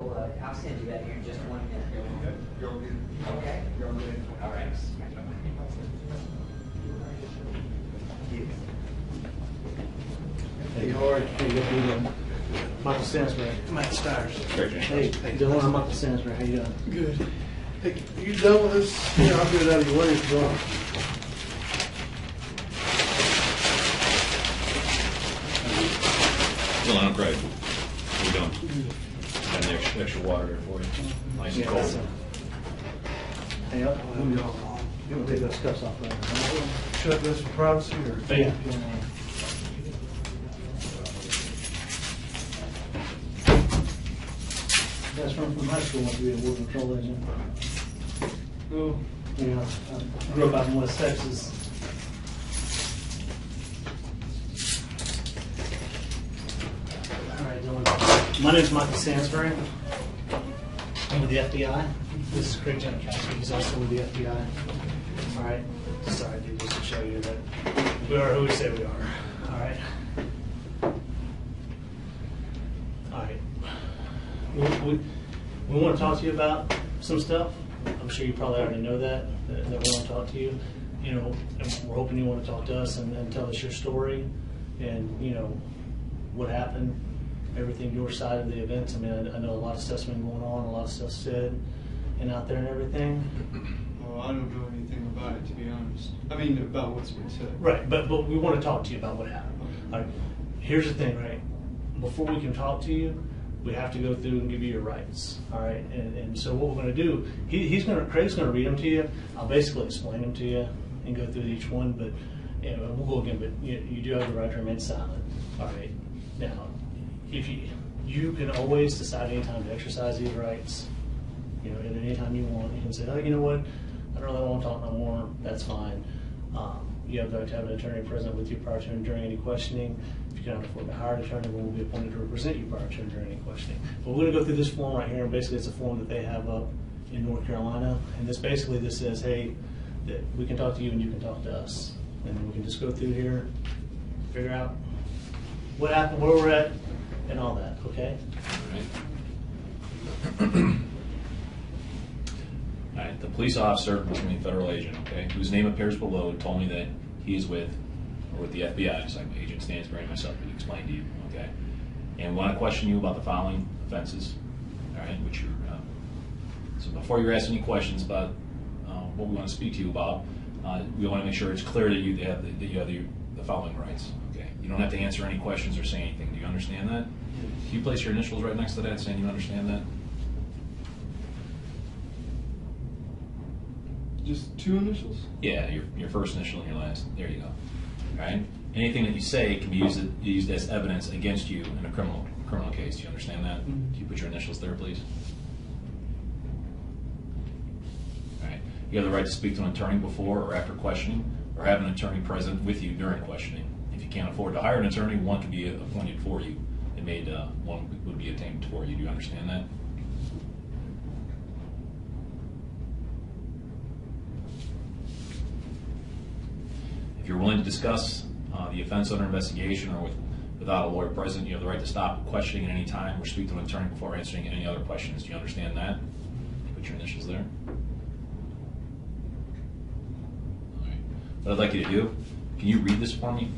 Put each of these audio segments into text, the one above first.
I'll send you that here in just 1 minute. Okay. You'll get it. Okay. You'll get it. All right. Hey, how are you? Hey, good to meet you. Michael Stansbury. Matt Stires. Hey, Dylann, I'm Michael Stansbury. How you doing? Good. Hey, you done with this? Yeah, I'll get it out of your way if you want. Dylann, I'm Craig. How you doing? Got an extra water there for you. Nice and Yeah, cold. that's Hey, you want to take those cuffs off? Right? Shut this for privacy or? Yeah. That's from high school, want to be a war control agent. No. Yeah, I grew up out in West Texas. All right, Dylann. My name's Michael Stansbury. I'm with the FBI. This is Craig Jankowski. He's also with the FBI. All right. Sorry, dude, just to show you that we are who we say we are. All right. All right. We want to talk to you about some stuff. I'm sure you probably already know that we want to talk to you. You know, and we're hoping you want to talk to us and tell us your story and, you know, what happened, everything, your side of the events. I mean, I know a lot of stuff's been going on, a lot of stuff's said and out there and everything. Well, I don't know anything about it, to be honest. I mean, about what's been said. Right, but we want to talk to you about what happened. All right. Here's the thing, right? Before we can talk to you, we have to go through and give you your rights. All right, and so what we're going to do, Craig's going to read them to you. I'll basically explain them to you and go through each one. But you know, we'll go again. But you do have the right to remain silent. All right. Now, if you can always decide anytime to exercise these rights. You know, at any time you want, you can say, oh, you know what, I don't really want to talk no more. That's fine. You have the right to have an attorney present with you prior to and during any questioning. If you cannot afford to hire an attorney, one will be appointed to represent you prior to and during any questioning. But we're going to go through this form right here, and basically it's a form that they have up in North Carolina. And this says, hey, that we can talk to you and you can talk to us. And then we can just go through here, figure out what happened, where we're at, and all that, okay? All right, the police officer, which means federal agent, okay, whose name appears below, told me that he is with the FBI, just like Agent Stansbury and myself, we explained to you, okay? And we want to question you about the following offenses, all right, which you're, so before you're asking any questions about what we want to speak to you about, we want to make sure it's clear that you have the following rights, okay? You don't have to answer any questions or say anything. Do you understand that? Can you place your initials right next to that saying you understand that? Just two initials? Yeah, your first initial and your last. There you go. All right. Anything that you say can be used as evidence against you in a criminal case. Do you understand that? Mm-hmm. Can you put your initials there, please? All right. You have the right to speak to an attorney before or after questioning, or have an attorney present with you during questioning. If you can't afford to hire an attorney, one can be appointed for you. One would be obtained for you. Do you understand that? If you're willing to discuss the offense under investigation or without a lawyer present, you have the right to stop questioning at any time or speak to an attorney before answering any other questions. Do you understand that? Put your initials there. All right. What I'd like you to do, can you read this for me?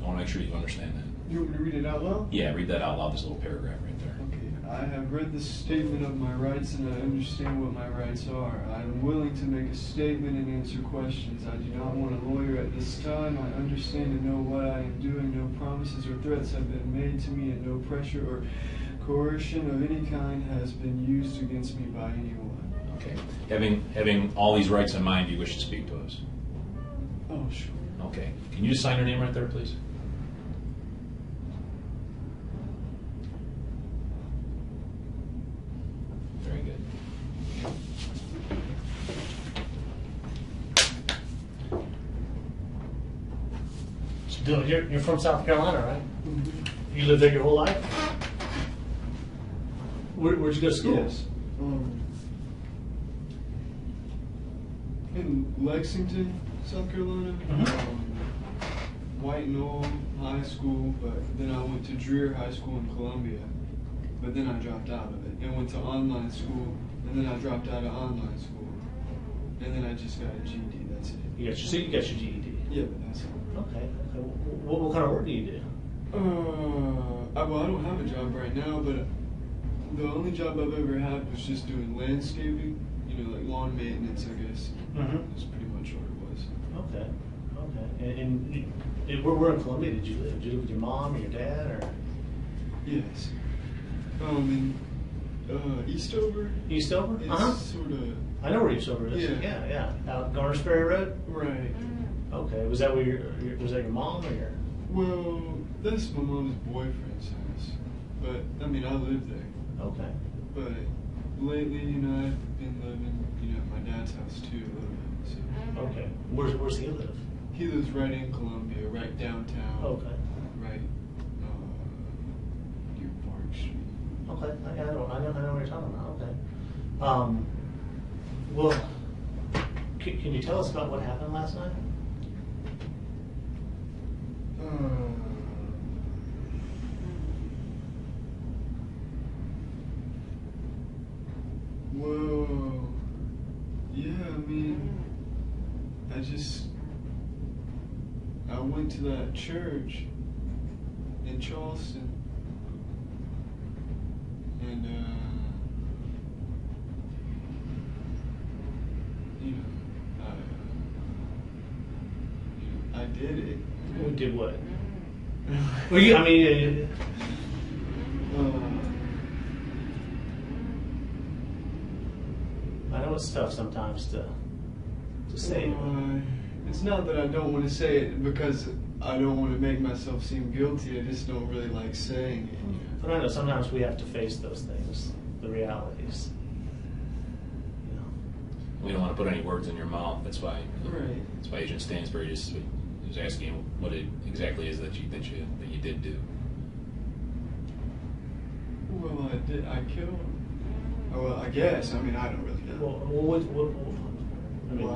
I want to make sure you understand that. You want me to read it out loud? Yeah, read that out loud, this little paragraph right there. Okay. I have read the statement of my rights and I understand what my rights are. I am willing to make a statement and answer questions. I do not want a lawyer at this time. I understand and know what I am doing. No promises or threats have been made to me and no pressure or coercion of any kind has been used against me by anyone. Okay. Having all these rights in mind, do you wish to speak to us? Oh, sure. Okay. Can you just sign your name right there, please? Very good. So Dylann, you're from South Carolina, right? Mm-hmm. You lived there your whole life? Where'd you go to school? Yes. In Lexington, South Carolina. Mhm. White Knoll High School, but then I went to Dreer High School in Columbia. but then I dropped out of it and went to online school, and then I dropped out of online school, and then I just got a GED. That's it. You got your GED. Yeah, but that's all. Okay. What kind of work do you do? Well, I don't have a job right now, but the only job I've ever had was just doing landscaping, like lawn maintenance, I guess. Mm-hmm. That's pretty much what it was. Okay. And where in Columbia did you live? Did you live with your mom or your dad or? Yes. In Eastover. Eastover? It's sort of. I know where Eastover is. Yeah. Yeah. Out Garner Ferry Road. Right. Okay. Was that where was that your mom or your? Well, that's my mom's boyfriend's house, but I lived there. Okay. But lately, I've been living, at my dad's house too a little bit. So. Okay. Where's he live? He lives right in Columbia, right downtown. Okay. Right near Park Street. Okay. I know what you're talking about. Okay. Well, can you tell us about what happened last night? Well, yeah, I went to that church in Charleston, and, I did it. We did what? Well, I know it's tough sometimes to say. It's not that I don't want to say it because I don't want to make myself seem guilty. I just don't really like saying it. But I know sometimes we have to face those things, the realities. We don't want to put any words in your mouth. That's why. Right. That's why Agent Stansbury just was asking you what it exactly is that you did do. Well, I did. I killed him. Well, I guess. I don't really know. Well,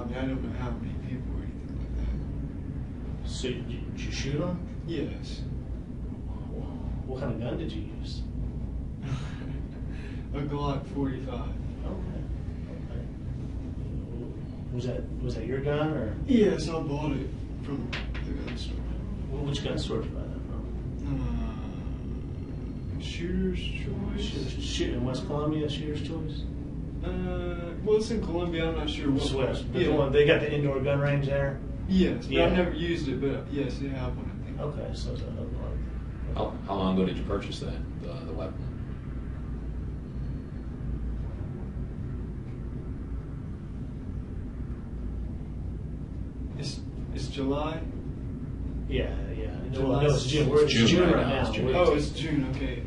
I don't know how many people or anything like that. So did you shoot him? Yes. What kind of gun did you use? A Glock 45. Okay. Was that your gun or? Yes, I bought it from the gun store. Which gun store did you buy that from? Shooter's Choice. Shoot in West Columbia, Shooter's Choice. Well, it's in Columbia. I'm not sure what. West. Yeah. They got the indoor gun range there. Yes, but Yeah. I've never used it. But yes, they have one. I think. Okay, so it's How long ago did you purchase the weapon? It's July. Yeah. July. No, it's June. It's June right now. It's June. Oh, it's June. Okay.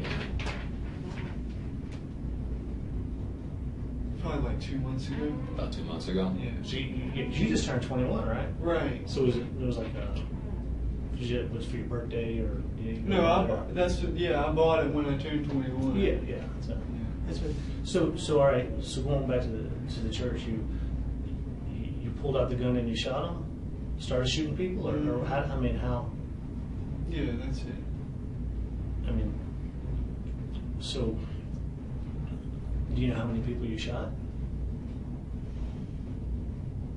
Probably like 2 months ago. About 2 months ago. Yeah. So you just turned 21, right? Right. So it was like it was for your birthday or? No, I bought it when I turned 21. Yeah. That's right. So all right. So going back to the church, you pulled out the gun and you shot him, started shooting people, or how? How? Yeah, that's it. So do you know how many people you shot?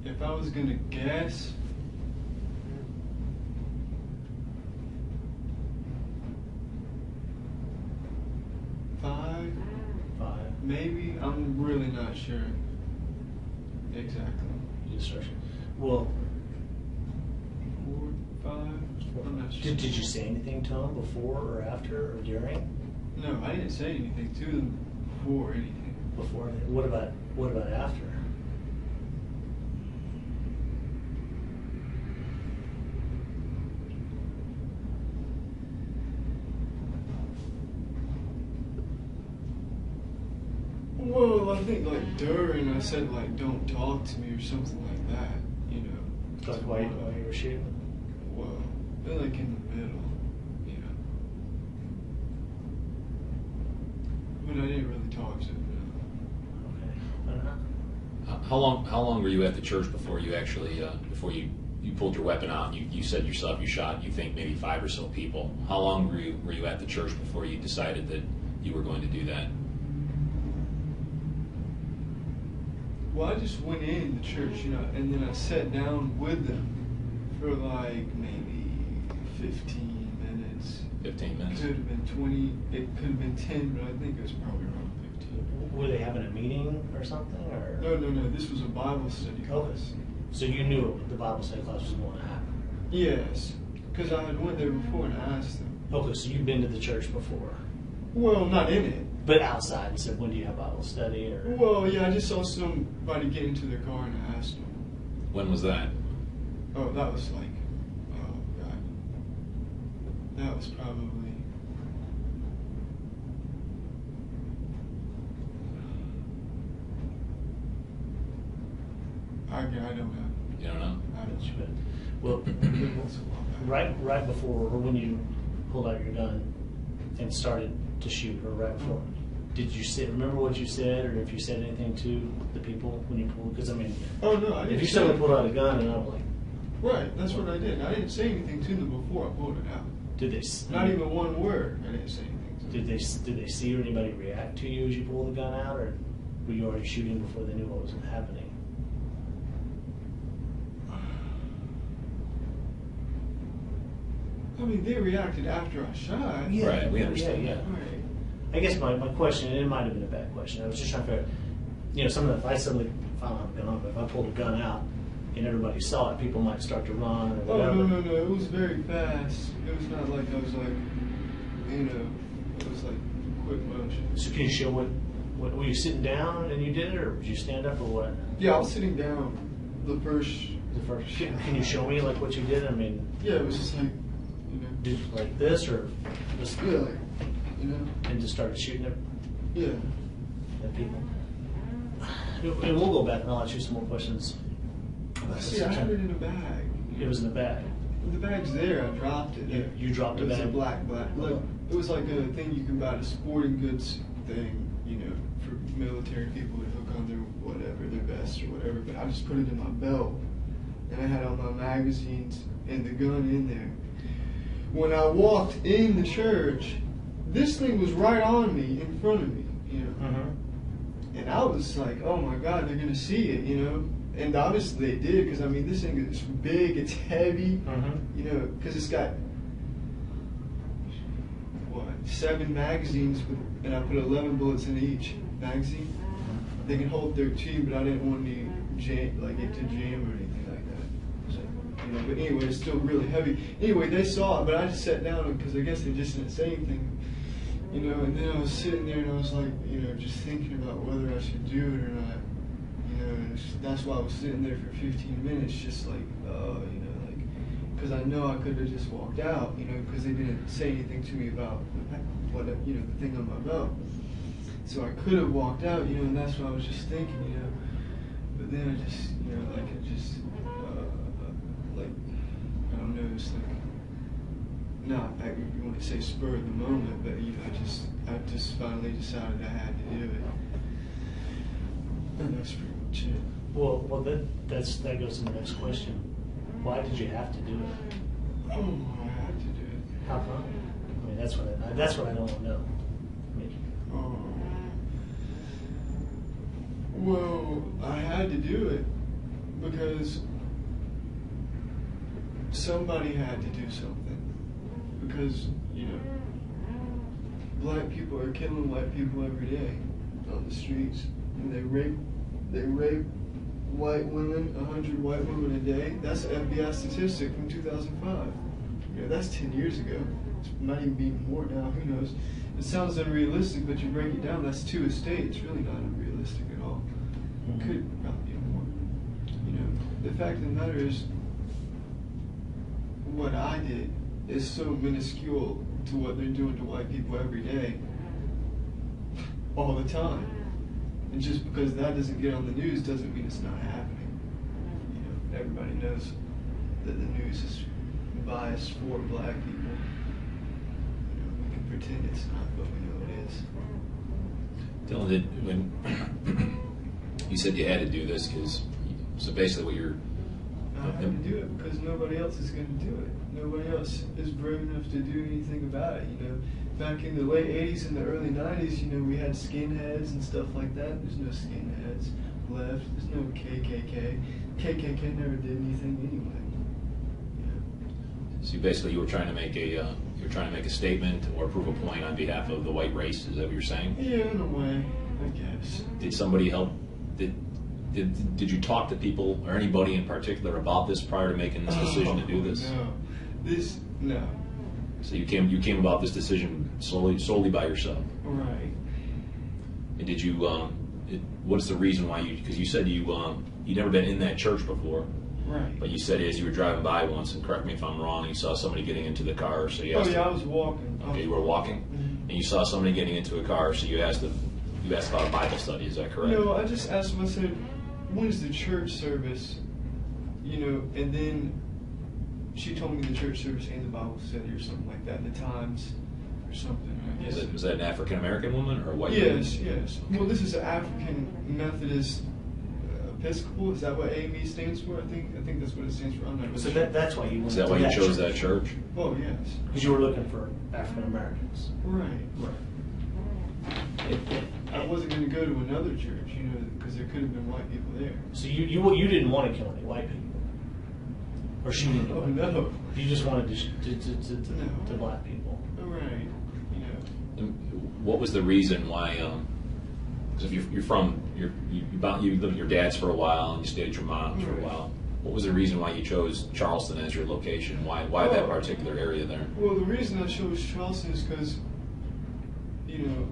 If I was gonna guess, five, maybe. I'm really not sure exactly. Well, 4, 5. I'm not sure. did you say anything to them before or after or during? No, I didn't say anything to them before anything. Before? What about after? Well, I think like during I said like don't talk to me or something like that, Like while you were shooting? Well, they're like in the middle, But I didn't really talk to them. Okay. How long were you at the church before you actually before you pulled your weapon out? And you said yourself you shot, you think maybe 5 or so people. How long were you at the church before you decided that you were going to do that? Well, I just went in the church, and then I sat down with them for like maybe 15 minutes. 15 minutes? Could have been 20, it could have been 10, but I think it was probably around 15. Were they having a meeting or something? Or? No, this was a Bible study class. So you knew the Bible study class was going to happen? Yes, because I had went there before and I asked them. Okay, so you've been to the church before? Well, not in it. But outside and said, when do you have Bible study? Or? Well, yeah, I just saw somebody get into their car and I asked them. When was that? Oh, that was like, oh God. That was probably... I don't know. You don't know? I don't know. Well, It was a while back. right before, or when you pulled out your gun and started to shoot, or right before, did you remember what you said, or if you said anything to the people when you pulled? Because I mean, Oh no, I didn't. if you say suddenly it. pulled out a gun and I'm like, Right, that's what I did. I didn't say anything to them before I pulled it out. did they? Not even one word. I didn't say anything to them. Did they see or anybody react to you as you pulled the gun out, or were you already shooting before they knew what was happening? I mean, they reacted after I shot. Right, we understand. Yeah. Right. I guess my question, and it might have been a bad question. I was just trying to figure out, some of the, if I suddenly found out a gun, but if I pulled a gun out and everybody saw it, people might start to run or Oh, whatever. no. It was very fast. It was not like I was like, it was like quick motion. So can you show what were you sitting down and you did it, or did you stand up, or what? Yeah, I was sitting down the first. The first, can you show me like what you did? I mean, Yeah, it was just like, did you like this, or just yeah, like, and just started shooting yeah. at people? And we'll go back and I'll ask you some more questions. See, I had it in a bag. It was in the bag. The bag's there. I dropped it. You dropped it a was bag? a black. Look, it was like a thing you can buy at a sporting goods thing, for military people to hook on their whatever, their vest or whatever. But I just put it in my belt, and I had all my magazines and the gun in there. When I walked in the church, this thing was right on me, in front of me, And I was like, oh my God, they're gonna see it, And obviously they did, because I mean, this thing is big, it's heavy, because it's got 7 magazines, and I put 11 bullets in each magazine. They can hold 13, but I didn't want it to jam or anything like that. So, but anyway, it's still really heavy. Anyway, they saw it, but I just sat down because I guess they just didn't say anything. And then I was sitting there and I was like, just thinking about whether I should do it or not. And that's why I was sitting there for 15 minutes, just like, because I know I could have just walked out, because they didn't say anything to me about the thing on my belt. So I could have walked out, and that's what I was just thinking, But then I just, I don't know, it's like, not, you want to say spur of the moment, but I just finally decided I had to do it. And that's pretty much it. Well, that goes to the next question. Why did you have to do it? Oh, I had to do it. How come? I mean, that's what I don't want to know. I mean, Well, I had to do it because somebody had to do something. Because, black people are killing white people every day on the streets. And they rape white women, 100 white women a day. That's an FBI statistic from 2005. That's 10 years ago. It might even be more now, who knows. It sounds unrealistic, but you break it down, that's 2 a state. It's really not unrealistic at all. It could probably be more. The fact of the matter is, what I did is so minuscule to what they're doing to white people every day, all the time. And just because that doesn't get on the news doesn't mean it's not happening. Everybody knows that the news is biased for black people. We can pretend it's not, but we know it is. Dylan, when you said you had to do this, so basically what you're... I had to do it because nobody else is going to do it. nobody else is brave enough to do anything about it. You know, back in the late '80s and the early '90s, you know, we had skinheads and stuff like that. There's no skinheads left. There's no KKK. KKK never did anything anyway. So basically, you were trying to make a statement or prove a point on behalf of the white race. Is that what you're saying? Yeah, in a way, I guess. Did somebody help? Did you talk to people or anybody in particular about this prior to making this decision to do this? No. So you came about this decision solely by yourself. Right. And did you? What's the reason why you? Because you said you'd never been in that church before. Right. But you said as you were driving by once, and correct me if I'm wrong, you saw somebody getting into the car. So you asked. Oh yeah, I was walking. Okay, you were walking, and you saw somebody getting into a car. So you asked about a Bible study. Is that correct? No, I just asked him. I said, "When is the church service?" You know, and then she told me the church service and the Bible study or something like that. The times or something. I guess. Was that an African American woman or a white woman? Yes. Well, this is an African Methodist Episcopal. Is that what AME stands for? I think that's what it stands for. I'm not really So sure. that's why you went Is that to why you chose church. that church? Oh yes. Because you were looking for African Americans. Right. Right. I wasn't going to go to another church, you know, because there could have been white people there. So you didn't want to kill any white people, or shoot any Oh white people. no. You just wanted to black people. Right. You know. And what was the reason why? Because if you lived with your dad's for a while and you stayed at your mom's for a while. What was the reason why you chose Charleston as your location? Why that particular area there? Well, the reason I chose Charleston is because, you know,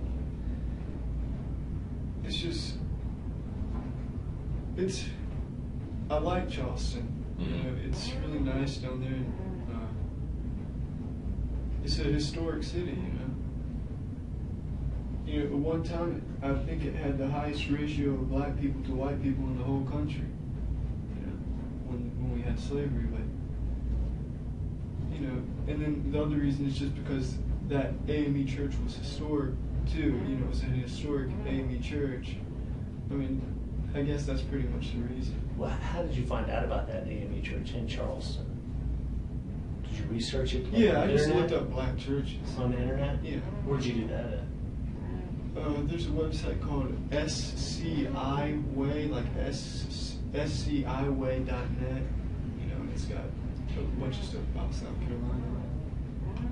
I like Charleston. You know, it's really nice down there. And, it's a historic city, you know. You know, at one time, I think it had the highest ratio of black people to white people in the whole country. You know, when we had slavery, but you know, and then the other reason is just because that AME church was historic too. You know, it was an historic AME church. I mean, I guess that's pretty much the reason. Well, how did you find out about that AME church in Charleston? Did you research it? Yeah, on I the just internet? looked up black churches. On the internet? Yeah. Where'd you do that at? There's a website called SCI Way, like SCIway.net. You know, and it's got a bunch of stuff about South Carolina.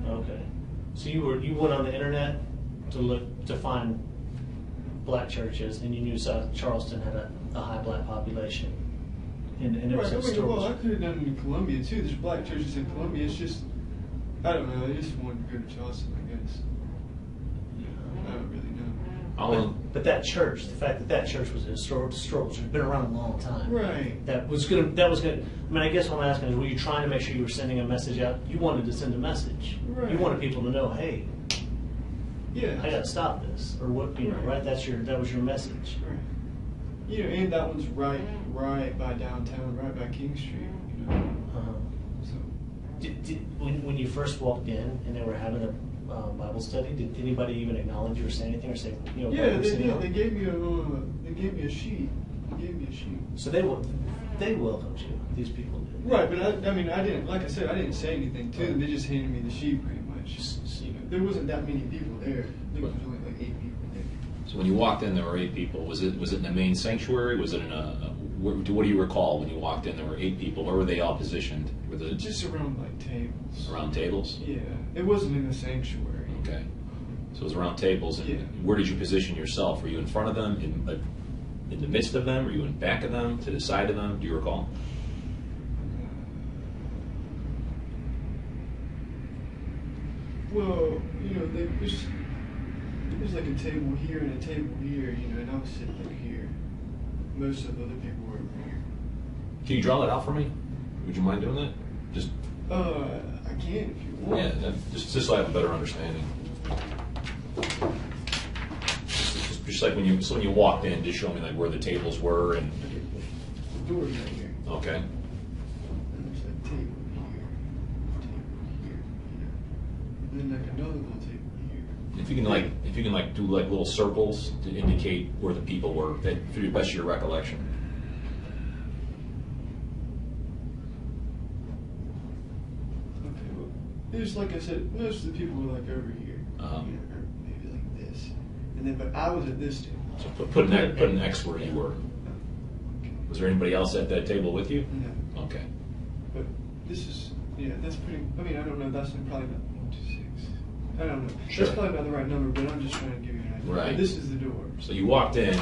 Okay. So you went on the internet to find black churches, and you knew South Charleston had a high black population. And it was Right, well, I could have done it in Columbia too. There's black churches in Columbia. It's just, I don't know. I just wanted to go to Charleston, I guess. I don't really know. But that church, the fact that church was a historical church, had been around a long time. Right. That was gonna. I mean, I guess what I'm asking is, were you trying to make sure you were sending a message out? You wanted to send a message. Right. You wanted people to know, hey, Yeah. I got to stop this, or what? You know, right? That was your message. Right. You know, and that one's right by downtown, right by King Street. You know. Uh-huh. So. When you first walked in and they were having a Bible study, did anybody even acknowledge you or say anything or say, you know? Yeah, what they we're did. seeing? They gave me a sheet. They gave me a sheet. So they welcomed you. These people did. Right, but I mean, I didn't. Like I said, I didn't say anything to them. They just handed me the sheet, pretty much. You know, there wasn't that many people there. There was only like 8 people there. So when you walked in, there were 8 people. Was it in the main sanctuary? Was it in what do you recall when you walked in? There were 8 people. Where were they all positioned? Were they Just around like tables. around tables? Yeah, it wasn't in the sanctuary. Okay. So it was around tables. And Yeah. where did you position yourself? Were you in front of them? In the midst of them? Were you in back of them? To the side of them? Do you recall? Well, you know, there's like a table here and a table here, you know, and I was sitting like here. Most of the other people were over here. Can you draw that out for me? Would you mind doing that? Just I can if you want. yeah, just so I have a better understanding. Just like when you walked in, just show me like where the tables were and The door's right here. okay. And there's a table here, you know. And then like another little table here. If you can do like little circles to indicate where the people were, that to the best of your recollection. Okay. there's, like I said, most of the people were like over here, Uh-huh. you know, or maybe like this, and then but I was at this table. So put an X where you were. Was there anybody else at that table with you? No, Okay. but this is that's pretty. I mean, I don't know. That's probably not 126. I don't know. Sure. That's probably not the right number, but I'm just trying to give you an idea. Right. But this is the door. So you walked in,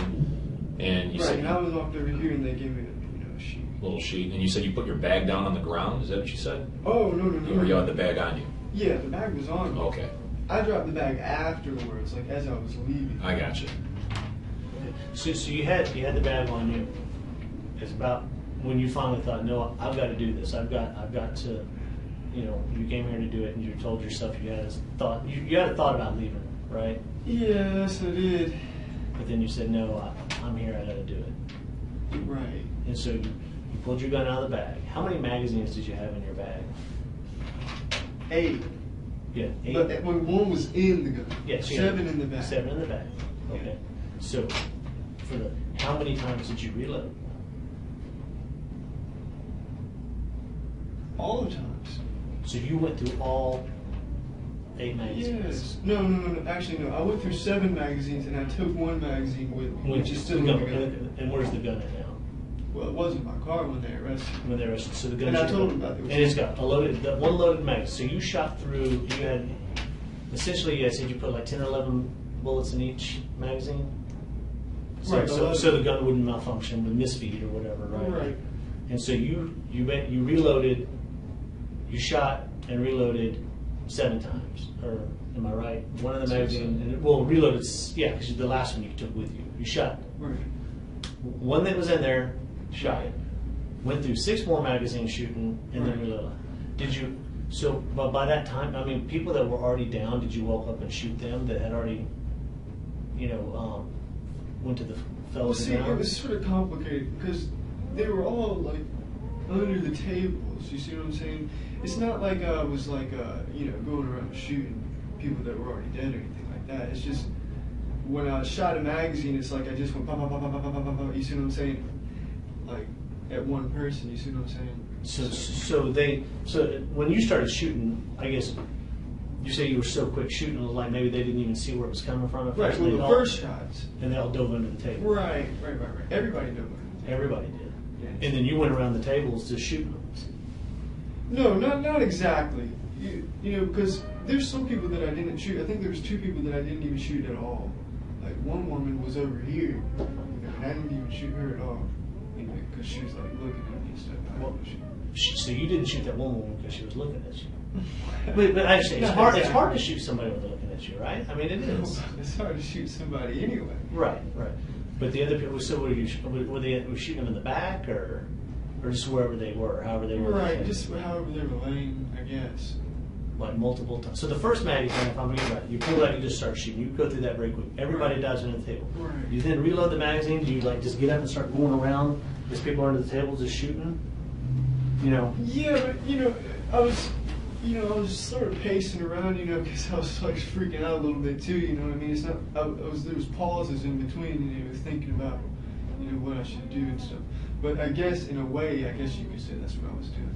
and you Right, said and I was walked over here, and they gave me a sheet. little sheet, and you said you put your bag down on the ground. Is that what you said? Oh no! Or you had the bag on you? Yeah, the bag was on me. Okay. I dropped the bag afterwards, like as I was leaving. I got you. So you had the bag on you. It's about when you finally thought, no, I've got to do this. I've got to, you came here to do it, and you told yourself you had a thought. You had a thought about leaving, right? Yes, I did. But then you said, no, I'm here. I got to do it. Right. And so you pulled your gun out of the bag. How many magazines did you have in your bag? 8. Yeah, 8. But one was in the gun. Yeah, so you 7 had in the bag. 7 in the bag. Okay. So how many times did you reload? All the times. So you went through all 8 magazines. Yes. No. Actually, no. I went through 7 magazines, and I took 1 magazine with me, which is still in the gun. And where's the gun at now? Well, it wasn't my car when they arrested me. When they arrested, so the gun. And I told them about it. And it's got one loaded magazine. So you shot through. You had essentially, I said you put like 10 or 11 bullets in each magazine. So, Right, so the gun wouldn't malfunction with misfeed or whatever, right? Right. And so you reloaded, you shot and reloaded 7 times, or am I right? One of the magazine, reloaded, yeah, because the last one you took with you. You shot Right. one that was in there, shot it. Went through 6 more magazines shooting, and then Right. reloaded. Did you? So, but by that time, I mean, people that were already down, did you walk up and shoot them that had already, went to the fellows See, down? it was sort of complicated because they were all like under the tables. You see what I'm saying? It's not like I was like going around shooting people that were already dead or anything like that. It's just when I shot a magazine, it's like I just went pop, pop, pop, pop, pop, pop, pop, pop. You see what I'm saying? Like at one person. You see what I'm saying? So when you started shooting, I guess you say you were so quick shooting, it was like maybe they didn't even see where it was coming from at Right. first. Well, They the all- first shots. and they all dove under the table. Right. Everybody knew it. Everybody did. Yes. And then you went around the tables just shooting them. No, not exactly. Because there's some people that I didn't shoot. I think there was 2 people that I didn't even shoot at all. Like one woman was over here, and I didn't even shoot her at all. Because she was like looking at me and stuff. I Well, didn't shoot. So you didn't shoot that one woman because she was looking at you. But I understand it's Not hard. It's exactly. hard to shoot somebody when they're looking at you, right? I mean, it is. It's hard to shoot somebody anyway. Right. But the other people, so were they shooting them in the back or just wherever they were, however they were? Right, just however they were laying, I guess. Like multiple times. So the first magazine, if I'm reading right, you pull out, you just start shooting. You go through that very quick. Everybody Right. dives under the table. Right. You then reload the magazine. Do you like just get up and start going around? There's people under the table just shooting. Yeah, but I was sort of pacing around, because I was like freaking out a little bit too. You know what I mean? It's not. There was pauses in between, thinking about, what I should do and stuff. But I guess in a way, you could say that's what I was doing.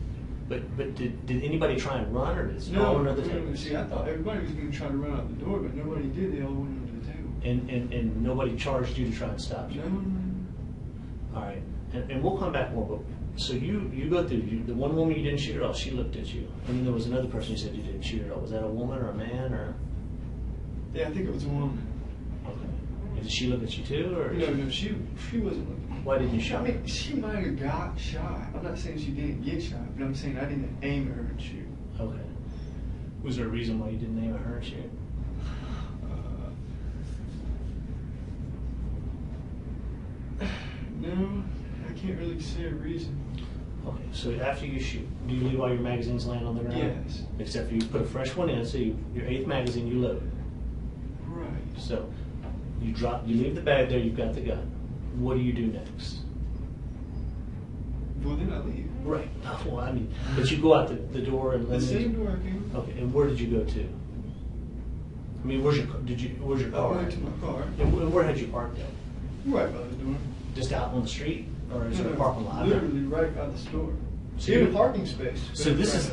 But did anybody try and run, or did it No, all under the table? see, I thought everybody was going to try to run out the door, but nobody did. They all went under the table. And nobody charged you to try and stop you. No. All right, and we'll come back more. But so you go through. The one woman you didn't shoot at all. She looked at you, and then there was another person you said you didn't shoot at all. Was that a woman or a man or? Yeah, I think it was a woman. Okay. And did she look at you too, or? No, she wasn't looking. Why didn't you shoot? I mean, she might have got shot. I'm not saying she didn't get shot, but I'm saying I didn't aim at her and shoot. Okay. Was there a reason why you didn't aim at her and shoot? No, I can't really say a reason. Okay. So after you shoot, do you leave all your magazines laying on the ground? Yes. Except for you put a fresh one in. So your 8th magazine you load. Right. So you leave the bag there. You've got the gun. What do you do next? Well, then I leave. Right. Well, I mean, but you go out the door and The same door I came. Okay. And where did you go to? I mean, where's your I car? went to my car. And where had you parked at? Right by the door. Just out on the street, or is there a parking lot? Literally right by the store. So in you- a parking space. So this is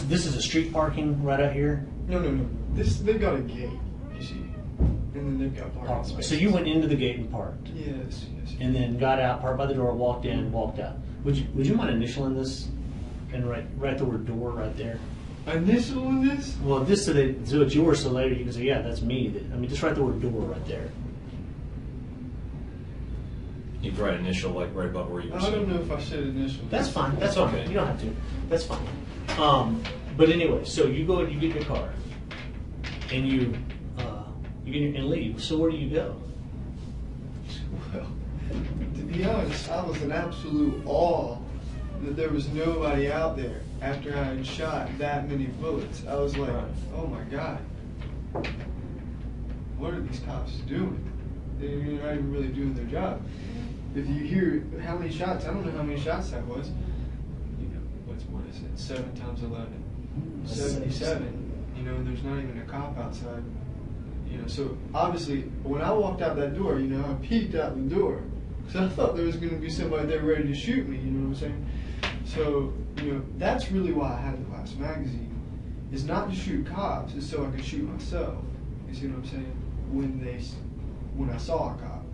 this is a street parking right out here. No. They've got a gate, you see, and then they've got parking spaces. So you went into the gate and parked, Yes. and then got out, parked by the door, walked in, walked out. Would you mind initialing this and write the word door right there? Initial this? Well, this so it's yours, so later you can say, yeah, that's me. I mean, just write the word door right there. You can write initial like right above where you were I don't sitting. know if I said initial. That's fine. That's okay. You don't have to. That's fine. But anyway, so you go and you get your car, and you get and leave. So where do you go? Well, to be honest, I was in absolute awe that there was nobody out there after I had shot that many bullets. I was like, Right. oh my God, what are these cops doing? They're not even really doing their job. If you hear how many shots, I don't know how many shots that was. You know, what is it? 7 times 11. 77. You know, there's not even a cop outside. You know, so obviously when I walked out that door, you know, I peeked out the door because I thought there was going to be somebody there ready to shoot me. You know what I'm saying? So you know, that's really why I had the last magazine. Is not to shoot cops, it's so I could shoot myself. You see what I'm saying? When I saw a cop.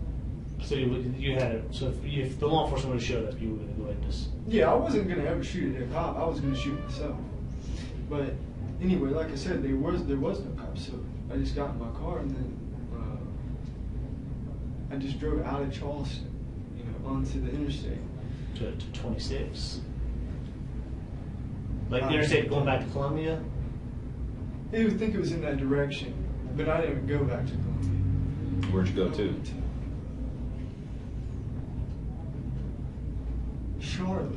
So you had it. So if the law enforcement would have showed up, you were going to go ahead and just. Yeah, I wasn't gonna ever shoot at a cop. I was gonna shoot myself. But anyway, like I said, there was no cops, so I just got in my car and then I just drove out of Charleston, you know, onto the interstate. To 26. Like the interstate going back to Columbia? They would think it was in that direction, but I didn't go back to Columbia. Where'd you go to? Charlotte.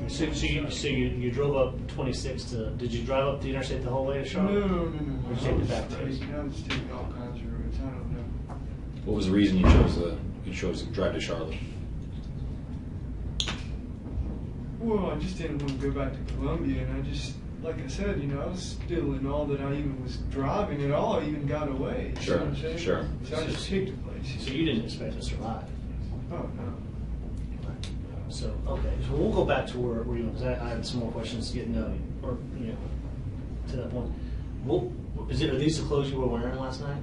So you drove up 26 to. Did you drive up the interstate the whole way to Charlotte? No. Or you take the back roads? I was taking all kinds of roads. I don't know. What was the reason you chose to drive to Charlotte? Well, I just didn't want to go back to Columbia, and I just, like I said, you know, I was still in all that I even was driving at all. I even got away. You Sure, know what I'm saying? sure. So I just picked a place. So you didn't expect to survive. Oh no. So okay, so we'll go back to where you because I had some more questions to get to know you, or you know, to that point. Are these the clothes you were wearing last night,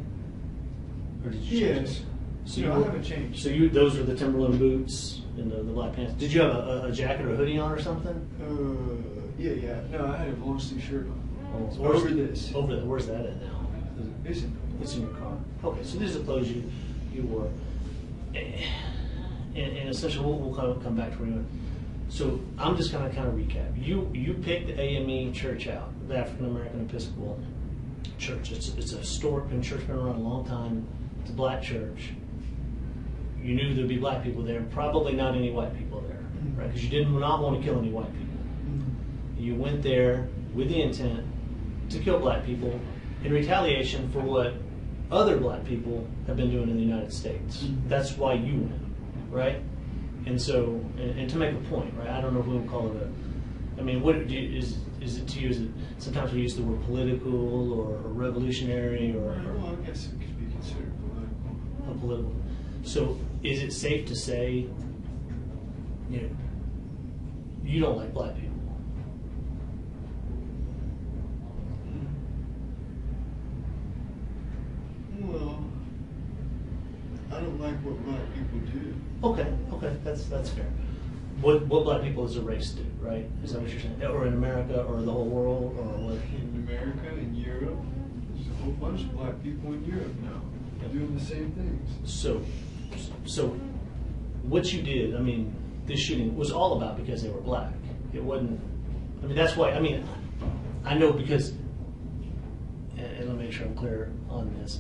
or did you change Yes. them? So No, you I were- haven't changed. So those were the Timberland boots and the black pants. Did you have a jacket or a hoodie on or something? Yeah. No, I had a long sleeve shirt on. Oh, Over this. Over there. Where's that at now? It's in It's in your car. Okay, so these are the clothes you wore. And essentially, we'll come back to where you went. So I'm just going to kind of recap. You picked the AME church out, the African American Episcopal Church. It's a historic church, been around a long time. It's a black church. You knew there'd be black people there, probably not any white people there, right? Because you did not want to kill any white people. You went there with the intent to kill black people in retaliation for what other black people have been doing in the United States. That's why you went, right? And so, and to make a point, right? I don't know if we would call it I mean, is it to use it? Sometimes we use the word political or revolutionary or Well, I guess it could be considered political. political. So, is it safe to say, you know, you don't like black people? Well, I don't like what black people do. Okay, that's fair. What black people as a race do, right? Is that what you're saying? Or in America, or the whole world, or what? In America, in Europe, there's a whole bunch of black people in Europe now doing the same things. So, what you did, I mean, this shooting was all about because they were black. It wasn't. I mean, that's why. I mean, I know because, and let me make sure I'm clear on this.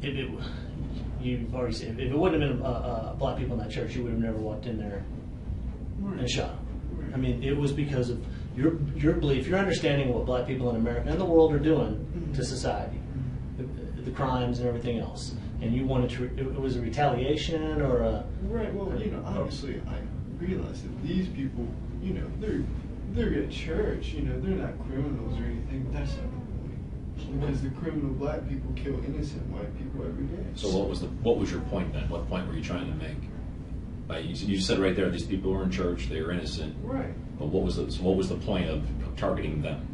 You've already said if it wouldn't have been black people in that church, you would have never walked in there and shot them. I mean, it was because of your belief, your understanding of what black people in America and the world are doing to society, the crimes and everything else, and you wanted to. It was a retaliation or a. Right. Well, you know, obviously, I realize that these people, you know, they're at church. You know, they're not criminals or anything. But that's not the point. Because the criminal black people kill innocent white people every day. So what was your point then? What point were you trying to make? You said right there, these people were in church, they were innocent. Right. But what was the point of targeting them?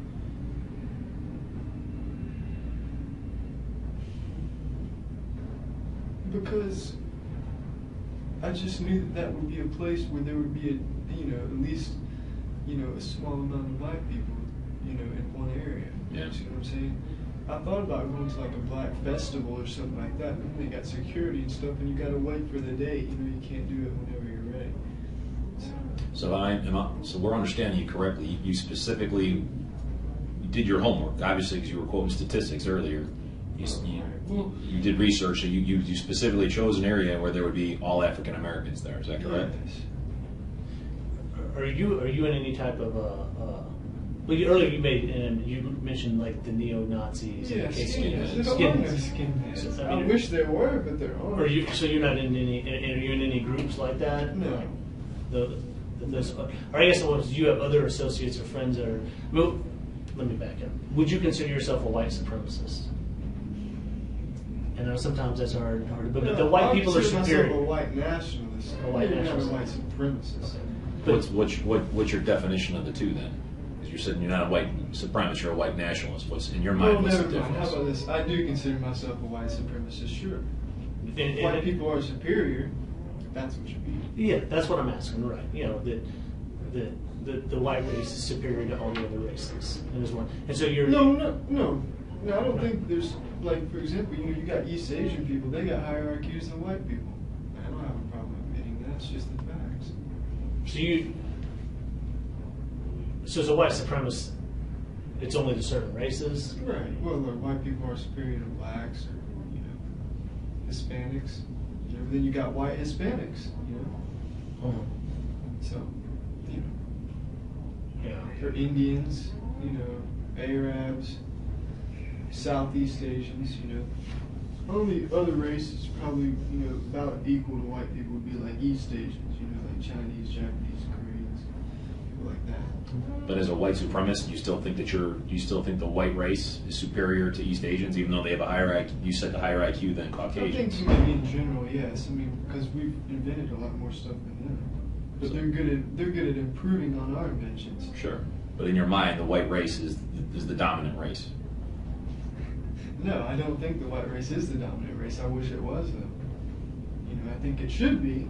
Because I just knew that would be a place where there would be at least, a small amount of black people, in one area. Yeah. You see what I'm saying? I thought about going to like a black festival or something like that, but then they got security and stuff, and you gotta wait for the date. You can't do it whenever you're ready. So we're understanding you correctly. You specifically did your homework, obviously, because you were quoting statistics earlier. You did research, so you specifically chose an area where there would be all African Americans there. Is that correct? Yes. Are you in any type of well, earlier you mentioned like the neo-Nazis. Yeah, and the skinheads. KKK. There are no skinheads. So, I wish there were, but there aren't. So you're not in any? Are you in any groups like that? No. Like or I guess do you have other associates or friends that are? Well, let me back up. Would you consider yourself a white supremacist? And I know sometimes that's hard, but No, the white I people are consider superior. myself a white nationalist. A white Maybe nationalist. not a white supremacist. What's your definition of the two then? Because you're saying you're not a white supremacist, you're a white nationalist. What's in your mind? Well, What's the never mind. difference? How about this? I do consider myself a white supremacist, sure. And- White people are superior. That's what you mean. Yeah, that's what I'm asking, right? The white race is superior to all the other races, and there's one. And so you're No. I don't think there's, like, for example, you got East Asian people. They got higher IQs than white people. I don't have a problem admitting that. It's just the facts. So as a white supremacist, it's only to certain races. Right. Well, look, white people are superior to blacks or Hispanics. Then you got white Hispanics. So, Yeah. or Indians. Arabs, Southeast Asians. Only other races probably about equal to white people would be like East Asians. Like Chinese, Japanese, Koreans, people like that. But as a white supremacist, you still think the white race is superior to East Asians, even though they have a higher IQ? You said the higher IQ than I Caucasians. think maybe in general, yes. Because we've invented a lot more stuff than them. But they're good at improving on our inventions. Sure, but in your mind, the white race is the dominant race. No, I don't think the white race is the dominant race. I wish it was, though. I think it should be.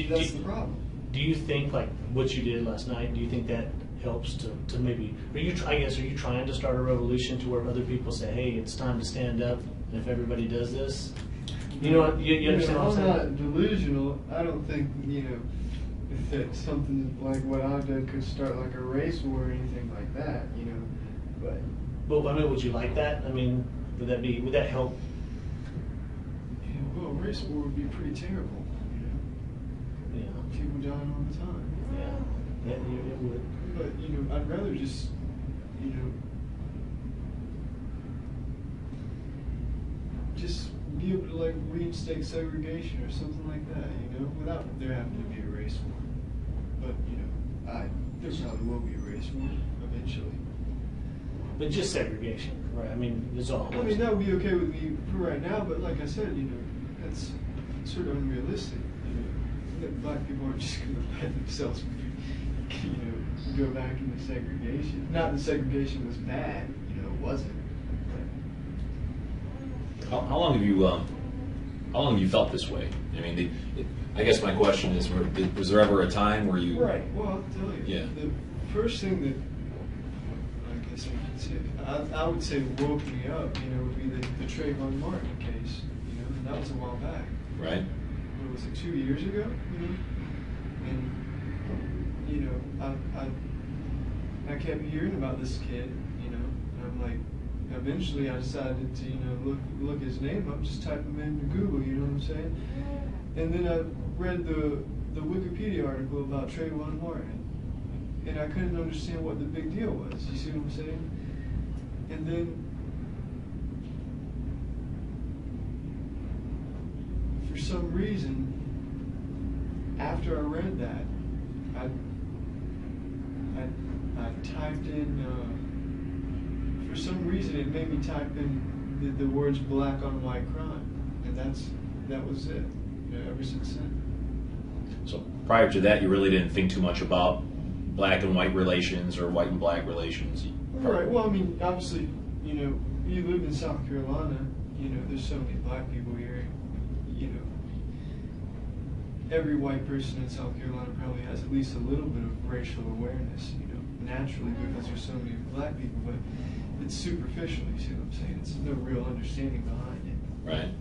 That's the problem. Do you think like what you did last night? Do you think that helps to maybe? Are you trying to start a revolution to where other people say, "Hey, it's time to stand up"? And if everybody does this, you understand what I'm saying? I'm not delusional. I don't think that something like what I've done could start like a race war or anything like that. But I mean, would you like that? I mean, would that help? Well, race war would be pretty terrible. Yeah. People dying all the time. Yeah, it would. But I'd rather just just be able to like reinstate segregation or something like that. Without there having to be a race war. But there probably will be a race war eventually. But just segregation, right? I mean, it's all. I mean, that would be okay with me for right now, but like I said, that's sort of unrealistic. That black people aren't just going to let themselves, go back into segregation. Not that segregation was bad, it wasn't. How long have you felt this way? I mean, I guess my question is, was there ever a time where you? Right. Well, I'll tell you. Yeah. The first thing that I guess we could say, I would say woke me up, would be the Trayvon Martin case. And that was a while back. Right. What was it, 2 years ago? And I kept hearing about this kid, and I'm like, eventually I decided to look his name up, just type him into Google, you know what I'm saying? And then I read the Wikipedia article about Trayvon Martin, and I couldn't understand what the big deal was. You see what I'm saying? And then for some reason, after I read that, I typed in, for some reason it made me type in the words black on white crime, and that was it, ever since then. So prior to that, you really didn't think too much about black and white relations or white and black relations. Right. Well, I mean, obviously, you know, you live in South Carolina. You know, there's so many black people here. You know, every white person in South Carolina probably has at least a little bit of racial awareness. You know, naturally because there's so many black people, but it's superficial. You see what I'm saying? It's no real understanding behind it. Right.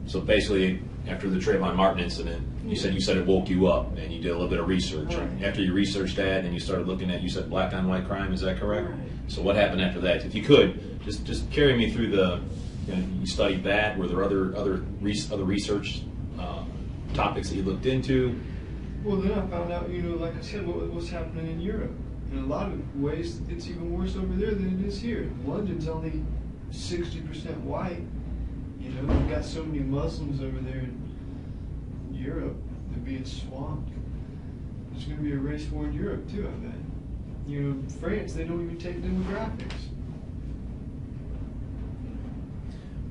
So basically, after the Trayvon Martin incident, you said it woke you up, and you did a little bit of research. Right. After you researched that, and you started looking at, you said black on white crime. Is that correct? Right. So what happened after that? If you could just carry me through the. You studied that. Were there other research topics that you looked into? Well, then I found out, you know, like I said, what's happening in Europe. In a lot of ways, it's even worse over there than it is here. London's only 60% white. You know, we've got so many Muslims over there in Europe. They're being swamped. There's going to be a race war in Europe, too, I bet. You know, France, they don't even take demographics.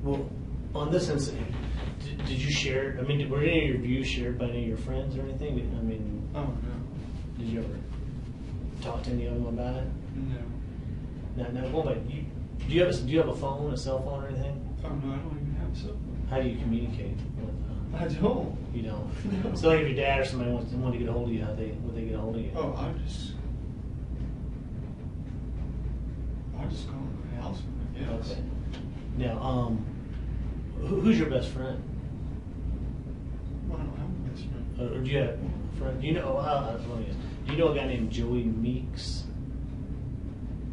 Well, on this incident, did you share? I mean, were any of your views shared by any of your friends or anything? I mean, Oh, no. did you ever talk to any of them about it? No. Now, going back, do you have a phone, a cell phone, or anything? Oh, no, I don't even have a cell phone. How do you communicate with? I don't. You don't. No. So, like, if your dad or somebody wanted to get a hold of you, would they get a hold of you? Oh, I just call my house phone, I guess. Okay. Now, who's your best friend? Well, I don't have a best friend. Or do you have a friend? Do you know? Let me ask. Do you know a guy named Joey Meeks?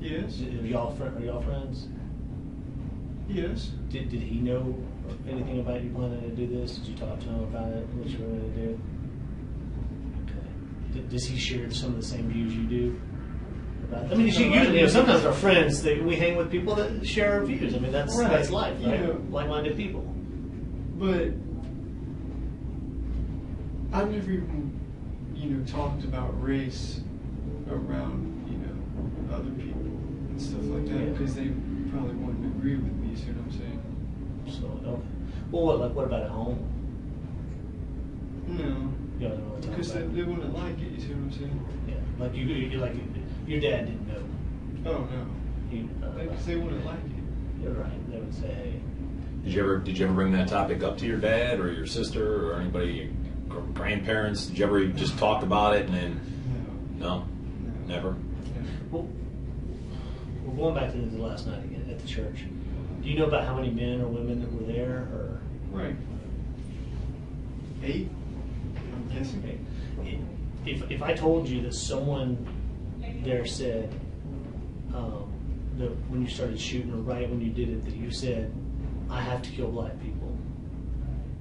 Yes. Are y'all friends? Yes. Did he know anything about you planning to do this? Did you talk to him about it? What you were going to do? Okay. Does he share some of the same views you do? I mean, usually, sometimes our friends, we hang with people that share our views. I mean, that's life, right? Yeah. Like-minded people. But I've never even, you know, talked about race around, you know, other people and stuff like that because they probably wouldn't agree with me. You see what I'm saying? So, okay. Well, what about at home? No. You don't know what to talk Because about? they wouldn't like it. You see what I'm saying? Yeah, like you like your dad didn't know. Oh no. Because they wouldn't like it. You're right. They would say, hey. Did you ever bring that topic up to your dad or your sister or anybody, grandparents? Did you ever just talk about it and then? No. Never. Well, we're going back to the last night again at the church. Do you know about how many men or women that were there, or? Right. 8. I'm guessing. Okay. If I told you that someone there said that when you started shooting, or right when you did it, that you said, "I have to kill black people,"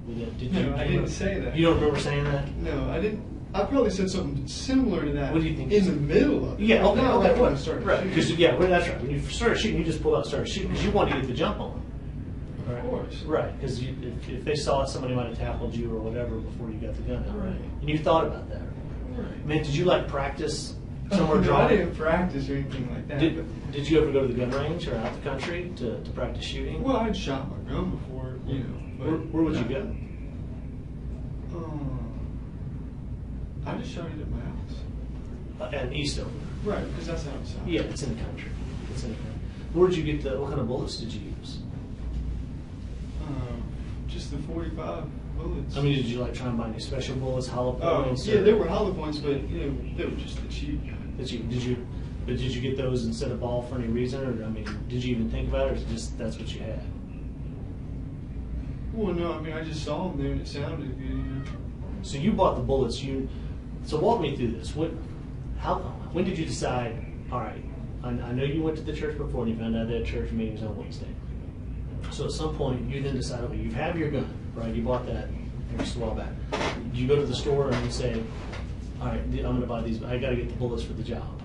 No, I didn't say that. You don't remember saying that? No, I didn't. I probably said something similar to that. What do you think? In the middle of it. Yeah, okay, Not okay. like when I started Right, shooting. because that's right. When you started shooting, you just pulled out and started shooting because you wanted to get the jump on them. Of course. Right, because if they saw it, somebody might have tackled you or whatever before you got the gun out. Right. And you thought about that. Right. I mean, did you practice somewhere No, I drawing? didn't practice or anything like that. Did you ever go to the gun range or out the country to practice shooting? Well, I'd shot my gun before, you know. But Where would you go? I just shot it at my house. And Eastover. Right, because that's outside. Yeah, it's in the country. It's in the country. Where'd you get what kind of bullets did you use? Just the 45 bullets. I mean, did you like try and buy any special bullets, hollow Oh, points? yeah, they were hollow points, but you know, they were just the cheap kind. Did you get those instead of ball for any reason, or I mean, did you even think about it, or just that's what you had? Well, no, I mean, I just saw them there and it sounded good, you know. So you bought the bullets. So walk me through this. When did you decide? All right, I know you went to the church before and you found out they had church meetings on Wednesday. So at some point you then decide, okay, you have your gun, right? You bought that just a while back. You go to the store and you say, all right, I'm going to buy these. I got to get the bullets for the job.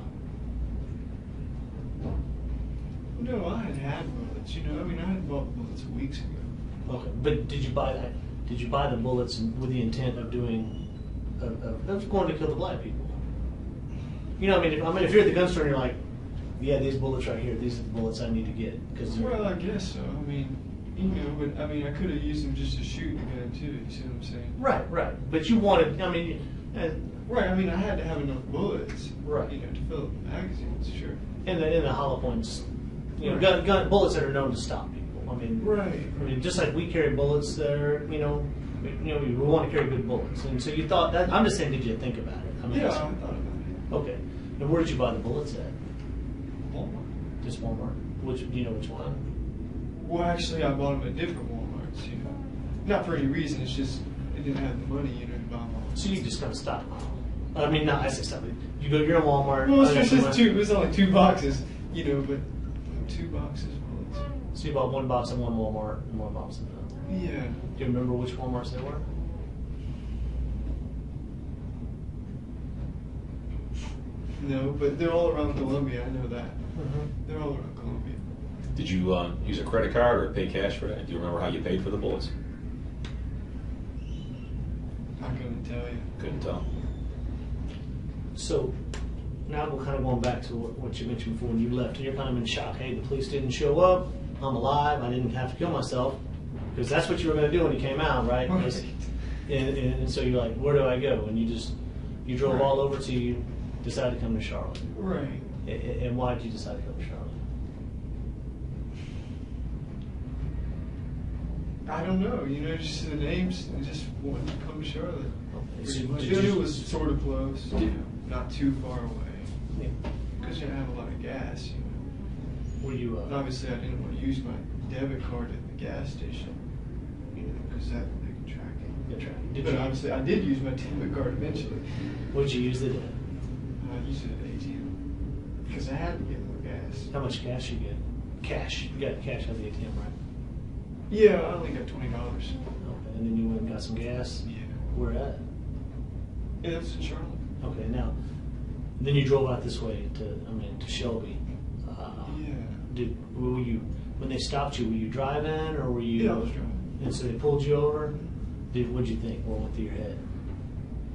No, I had bullets, you know. I mean, I had bought bullets weeks ago. Okay, but did you buy that? Did you buy the bullets with the intent of going to kill the black people? You know, if you're at the gun store and you're like, yeah, these bullets right here, these are the bullets I need to get. Well, I guess so. I mean, You know, but I mean, I could have used them just to shoot the gun too. You see what I'm saying? Right. But you wanted, I mean, Right. I mean, I had to have enough bullets. Right. You know, to fill up the magazines. Sure. in the hollow points, you know, Right. gun bullets that are known to stop people. Right. I mean, just like we carry bullets that are, we want to carry good bullets, and so you thought that. I'm just saying, did you think about it? I mean, Yeah, I thought about it. Okay. And where did you buy the bullets at? Walmart. Just Walmart. Do you know which one? Well, actually, I bought them at different Walmarts. You know, not for any reason. It's just I didn't have the money, you know, to buy them all. So you just kind of stockpile. I mean, not I say stop. You're in Walmart. Well, it's just two. It was only 2 boxes, you know, but 2 boxes of bullets. So you bought one box in one Walmart and one box in another. Yeah. Do you remember which Walmarts they were? No, but they're all around Columbia. I know that. Mm-hmm. They're all around Columbia. Did you use a credit card or pay cash for that? Do you remember how you paid for the bullets? I couldn't tell you. Couldn't tell. So now we're kind of going back to what you mentioned before when you left, and you're kind of in shock. Hey, the police didn't show up. I'm alive. I didn't have to kill myself, because that's what you were going to do when you came out, right? Right. And so you're like, where do I go? And you drove Right. all over till you decided to come to Charlotte. Right. And why did you decide to come to Charlotte? I don't know. You know, just the names. I just wanted to come to Charlotte. Okay. Pretty So much. did you- It was sort of close. You know, not too far away. Yeah. Because you have a lot of gas. You know. Were you? And obviously, I didn't want to use my debit card at the gas station. You know, because that they could track it. Good track. Did But you? obviously, I did use my debit card eventually. What'd you use it at? I used it at ATM because I had to get more gas. How much cash you get? Cash. You got cash at the ATM, right? Yeah, I only got $20. Okay. And then you went and got some gas. Yeah. Where at? Yeah, that's in Charlotte. Okay. Now, then you drove out this way to Shelby. Yeah. Were you when they stopped you? Were you driving or were you? Yeah, I was driving. And so they pulled you over. What'd you think? What went through your head?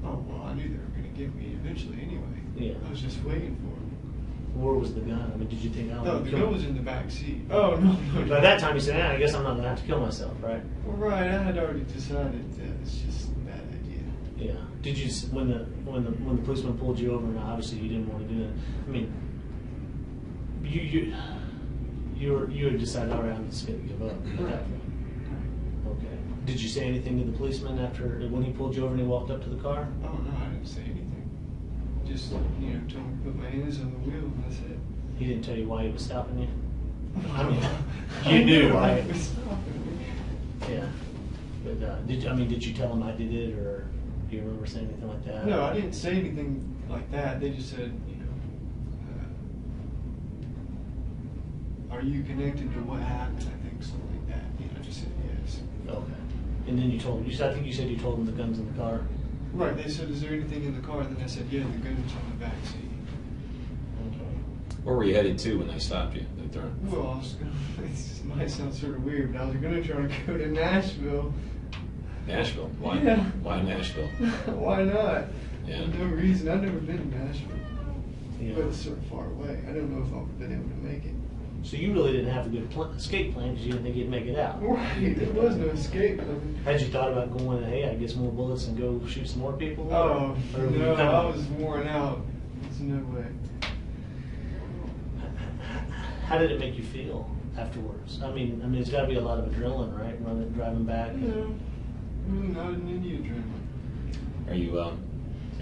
Oh well, I knew they were going to get me eventually anyway. Yeah. I was just waiting for them. Where was the gun? I mean, did you think? No, the gun was in the back seat. Oh no. By that time, you said, I guess I'm not gonna have to kill myself, right? Well, right, I had already decided that it's just a bad idea. Yeah. Did you when the policeman pulled you over? Now, obviously, you didn't want to do it. I mean, you had decided, all right, I'm just gonna give up at that point. Okay. Did you say anything to the policeman after when he pulled you over and he walked up to the car? Oh no, I didn't say anything. Just told me to put my hands on the wheel and that's it. He didn't tell you why he was stopping you? I mean, you knew, why right? he was stopping me. Yeah. But did you tell him I did it, or do you remember saying anything like that? No, I didn't say anything like that. They just said, are you connected to what happened? I think something like that. I just said yes. Okay. And then you told him. I think you said you told him the gun's in the car. Right. They said, is there anything in the car? And then I said, yeah, the gun's on the back seat. Where were you headed to when they stopped you? They turned. Well, I was gonna, this might sound sort of weird, but I was going to try to go to Nashville. Nashville. Why? Yeah. Why Nashville? Why not? Yeah. For no reason. I've never been to Nashville. Yeah. But it's sort of far away. I don't know if I've been able to make it. So you really didn't have a good escape plan because you didn't think you'd make it out. Right. There was no escape. Had you thought about going, hey, I get some more bullets and go shoot some more people? Oh, Or were you no, kind I of- was worn out. There's no way. How did it make you feel afterwards? I mean, it's got to be a lot of adrenaline, right? Driving back. No, really not in any adrenaline. Are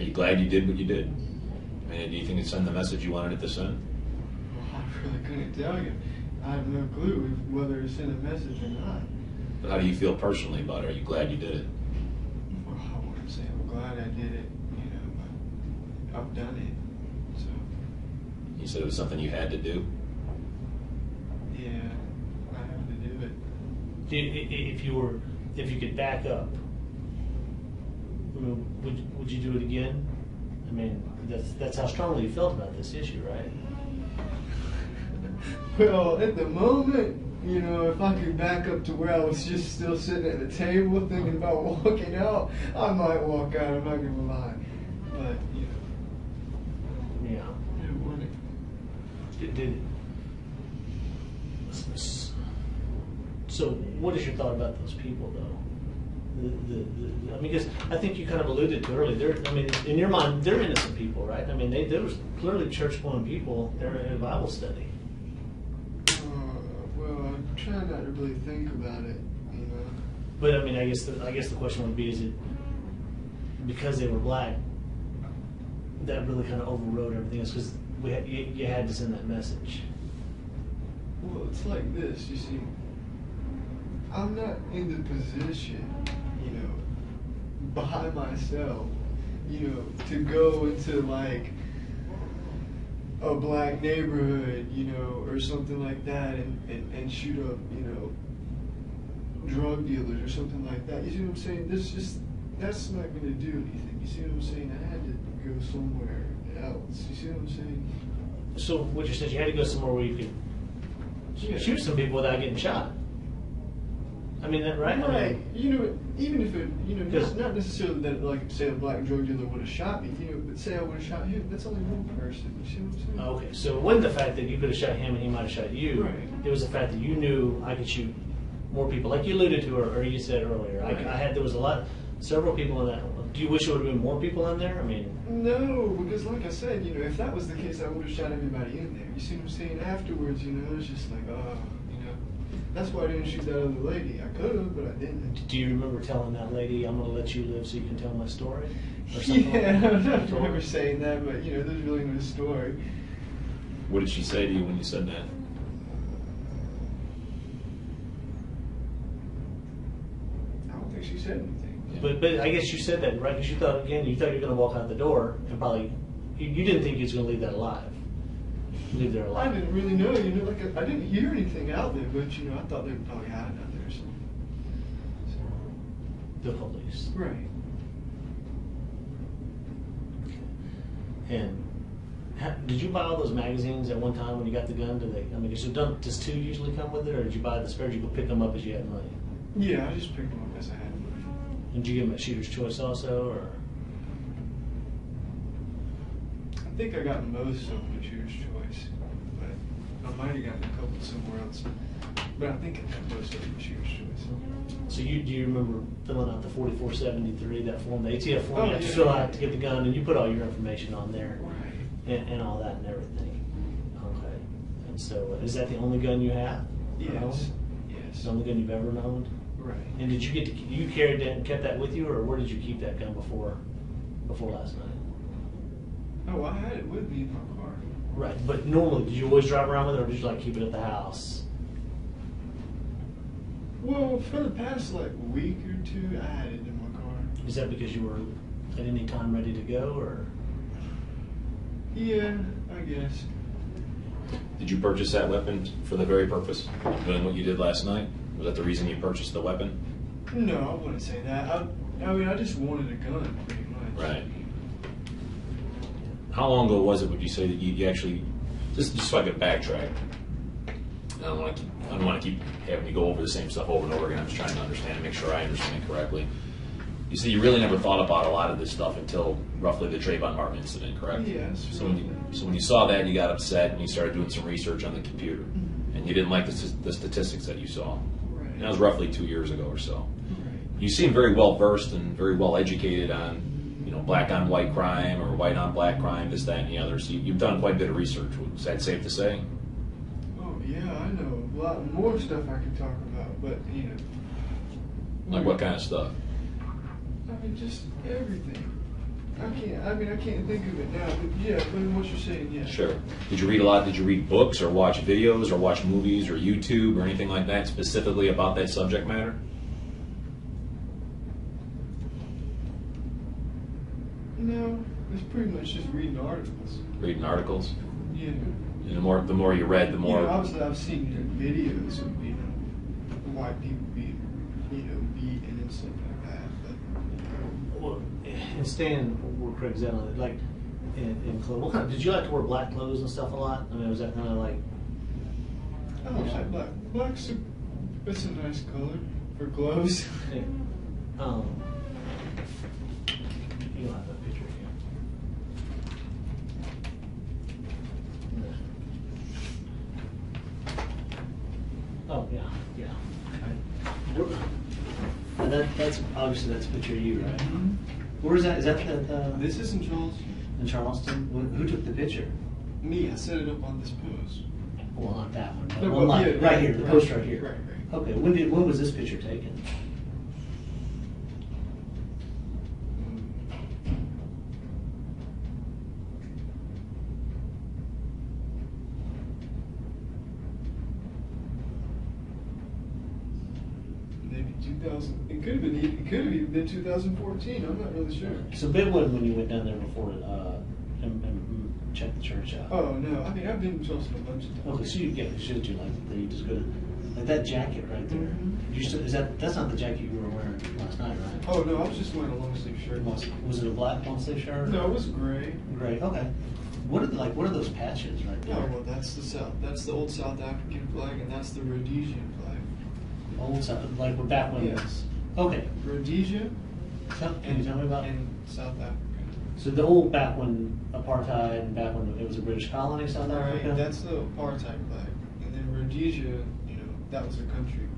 you glad you did what you did? I mean, do you think it sent the message you wanted it to send? Well, I really couldn't tell you. I have no clue whether it sent a message or not. But how do you feel personally about it? Are you glad you did it? Well, I wouldn't say I'm glad I did it, but I've done it. So, You said it was something you had to do. yeah, I have to do it. If you could back up, I mean, would you do it again? I mean, that's how strongly you felt about this issue, right? Well, at the moment, if I could back up to where I was just still sitting at the table thinking about walking out, I might walk out, I'm not going to lie. But, Yeah. I didn't want it. So what is your thought about those people, though? I mean, because I think you kind of alluded to earlier. I mean, in your mind, they're innocent people, right? I mean, there was clearly church-going people. They're in a Bible study. Well, I'm trying not to really think about it, you know. But I mean, I guess the question would be: is it because they were black that really kind of overrode everything else? Because you had to send that message. Well, it's like this, you see. I'm not in the position, you know, by myself, you know, to go into like a black neighborhood, you know, or something like that and shoot up, you know, drug dealers or something like that. You see what I'm saying? That's not going to do anything. You see what I'm saying? I had to go somewhere else. You see what I'm saying? So what you said, you had to go somewhere where you could shoot some people without getting shot. I mean, that right? Right. I mean, You know, even if it, you know, not necessarily that, like, say a black drug dealer would have shot me, you know, but say I would have shot him, that's only one person. You see what I'm saying? okay, so it wasn't the fact that you could have shot him and he might have shot you. Right. It was the fact that you knew I could shoot more people, like you alluded to or you said earlier. Right. There was several people in that. Do you wish there would have been more people in there? I mean, No, because like I said, you know, if that was the case, I would have shot everybody in there. You see what I'm saying? Afterwards, you know, it's just like, oh, you know, that's why I didn't shoot that other lady. I could have, but I didn't. do you remember telling that lady, "I'm going to let you live so you can tell my story"? Or something Yeah, like that? I don't remember saying that, but you know, there's really no story. What did she say to you when you said that? I don't think she said anything. But I guess you said that, right? Because you thought you were going to walk out the door and probably you didn't think he was going to leave that alive. Leave there I alive. didn't really know, you know, like I didn't hear anything out there, but you know, I thought they would probably had it out there or something. The police. Right. And did you buy all those magazines at one time when you got the gun? Does two usually come with it, or did you buy the spare? Did you go pick them up as you had money? Yeah, I just picked them up as I had money. And did you give them a shooter's choice also, or? I think I got most of them at Shooter's Choice, but I might have gotten a couple somewhere else. But I think I got most of them at Shooter's Choice. So do you remember filling out the 4473, that form, the ATF form you have to yeah. fill out to get the gun, and you put all your information on there, Right. and all that and everything. Okay. And so, is that the only gun you have? Yes. It's Yes. the only gun you've ever owned? Right. And did you you carried that and kept that with you, or where did you keep that gun before last night? Oh, I had it with me in my car. Right, but normally, did you always drive around with it, or did you like keep it at the house? Well, for the past like week or two, I had it in my car. Is that because you were at any time ready to go, or? Yeah, I guess. Did you purchase that weapon for the very purpose of doing what you did last night? Was that the reason you purchased the weapon? No, I wouldn't say that. I mean, I just wanted a gun, pretty much. Right. How long ago was it, would you say, that you actually, just so I could backtrack, I don't want to keep having you go over the same stuff over and over again. I'm just trying to understand and make sure I understand it correctly. You see, you really never thought about a lot of this stuff until roughly the Trayvon Martin incident, correct? Yes. So when you saw that, you got upset and you started doing some research on the computer, and you didn't like the statistics that you saw. Right. And that was roughly 2 years ago or so. Right. You seem very well versed and very well educated on, black on white crime or white on black crime, this, that, and the other. So you've done quite a bit of research. Is that safe to say? Oh yeah, I know a lot more stuff I could talk about, but you know. Like what kind of stuff? I mean, just everything. I can't think of it now, but yeah, but what you're saying, yeah. Sure. Did you read a lot? Did you read books or watch videos or watch movies or YouTube or anything like that specifically about that subject matter? No, it's pretty much just reading articles. Reading articles? Yeah. And the more you read, the more. Obviously, I've seen videos of white people being beaten and stuff like that. But Well, and staying where Craig's at on it, like in clothes, did you like to wear black clothes and stuff a lot? I mean, was that kind of like? I don't like black. Black's it's a nice color for clothes. Yeah. You don't have that picture here. Oh yeah. And that's obviously that's a picture of you, right? Where is that? Is that This is in Charleston. in Charleston? Who took the picture? Me, I set it up on this post. Well, not that one. But No, one but like, yeah, right here, the right, post right here. right. Okay. When was this picture taken? Maybe 2000. It could have been. It could have even been 2014. I'm not really sure. So big one when you went down there before and checked the church out. Oh no! I mean, I've been in Charleston a bunch of times. Okay, so you get it should do like that. You just go to like that jacket right there. Mhm. You still, is that's not the jacket you were wearing last night, right? Oh no! I was just wearing a long sleeve shirt. Was it a black long sleeve shirt? No, it was gray. Gray. Okay. What are those patches right there? Oh well, that's the South. That's the old South African flag, and that's the Rhodesian flag. Old South, like back when. Yes. Okay. Rhodesia. Can you tell me about? In South Africa. So the old back when apartheid and back when it was a British colony, South Africa. Right. That's the apartheid flag, and then Rhodesia. That was a country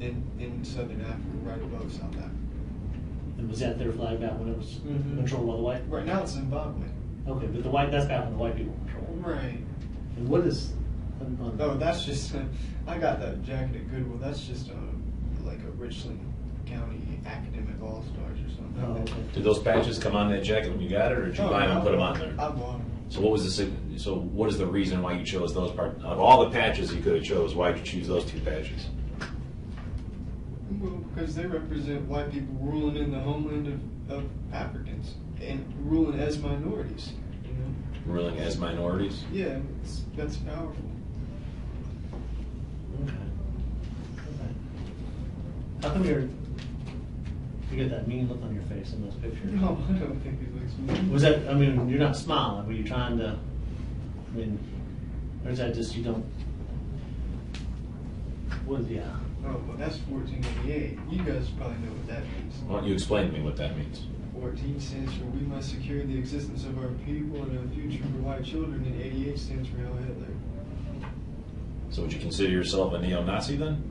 in southern Africa, right above South Africa. And was that their flag back when it was controlled by the white? Right now it's Zimbabwe. Okay, but the white, that's back when the white people controlled. Right. And what is? Oh, that's just. I got that jacket at Goodwill. That's just like a Richland County Academic All Stars or something. Oh, okay. Did those patches come on that jacket when you got it, or did you buy them and put them on there? I bought them. So what was so what is the reason why you chose those parts? Of all the patches you could have chose, why did you choose those two patches? Well, because they represent white people ruling in the homeland of Africans and ruling as minorities. Ruling as minorities? Yeah, that's powerful. Okay. How come you get that mean look on your face in those pictures? No, I don't think it looks mean. Was that? I mean, you're not smiling. Were you trying to? I mean, or is that just you don't? What? Yeah. Oh, well, that's 1488. You guys probably know what that means. Why don't you explain to me what that means? 14 stands for we must secure the existence of our people and a future for white children, and 88 stands for Heil Hitler. So would you consider yourself a neo-Nazi then?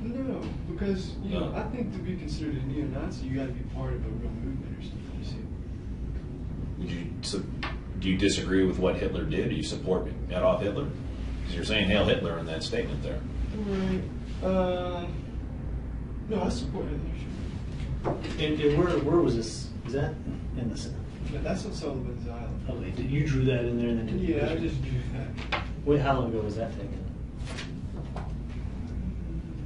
No, because No. I think to be considered a neo-Nazi, you got to be part of a real movement or something. You see? Do you disagree with what Hitler did? Do you support Adolf Hitler? Because you're saying Hail Hitler in that statement there. Right. No, I support Hitler. And where was this? Is that in the? Yeah, that's on Sullivan's Island. Okay, you drew that in there and then took the Yeah, I picture? just drew that. Wait, how long ago was that taken?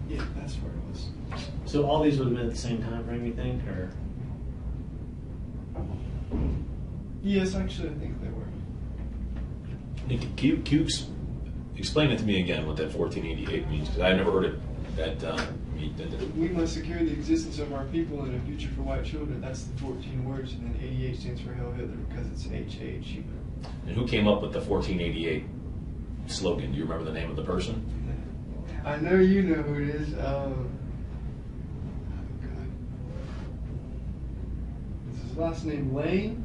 Yeah, that's where it was. So all these would have been at the same time frame, you think, or? Yes, actually, I think they were. Can you explain it to me again what that 1488 means? Because I never heard it. We must secure the existence of our people and a future for white children. That's the 14 words, and then 88 stands for Heil Hitler because it's HH. And who came up with the 1488 slogan? Do you remember the name of the person? I know you know who it is. Oh, God. Is his last name Lane?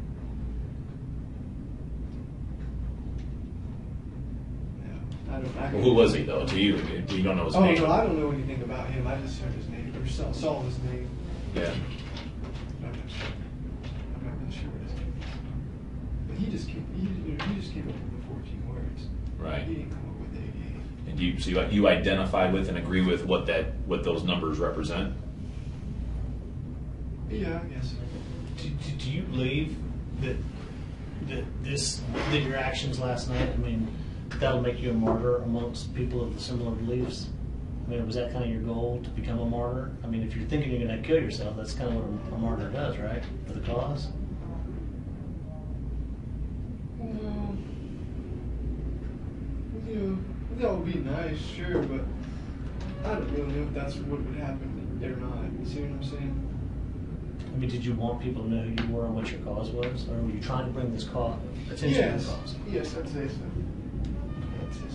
No, I don't. Well, who was he though? To you, you don't know his name. Oh no, I don't know anything about him. I just heard his name or saw his name. Yeah. I'm not really sure what his name is. But he just came up with the 14 words. Right. He didn't come up with 88. And so you identify with and agree with what those numbers represent? Yeah, I guess so. Do you believe that your actions last night? I mean, that'll make you a martyr amongst people of similar beliefs. I mean, was that kind of your goal to become a martyr? I mean, if you're thinking you're going to kill yourself, that's kind of what a martyr does, right? For the cause. Well, that would be nice, sure, but I don't really know if that's what would happen or not. You see what I'm saying? I mean, did you want people to know who you were and what your cause was, or were you trying to bring this attention to the cause? Yes, I'd say so. I'd say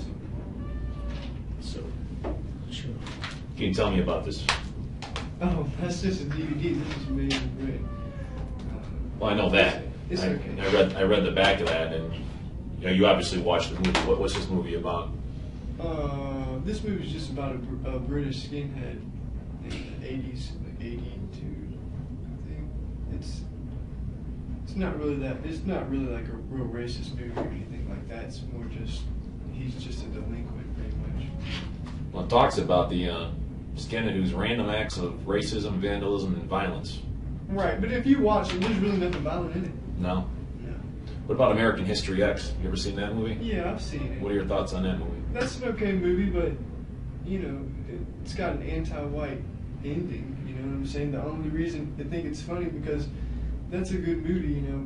so. So, sure. Can you tell me about this? Oh, that's just a DVD. This is made in red. Well, I know that. It's okay. I read the back of that, and you obviously watched the movie. What's this movie about? This movie's just about a British skinhead in the 80s, like 82, I think. It's not really that. It's not really like a real racist movie or anything like that. It's more just he's just a delinquent, pretty much. Well, it talks about the skinhead whose random acts of racism, vandalism, and violence. Right, but if you watch it, there's really nothing violent in it. No. No. What about American History X? You ever seen that movie? Yeah, I've seen it. What are your thoughts on that movie? That's an okay movie, but you know, it's got an anti-white ending. You know what I'm saying? The only reason I think it's funny because that's a good movie, you know,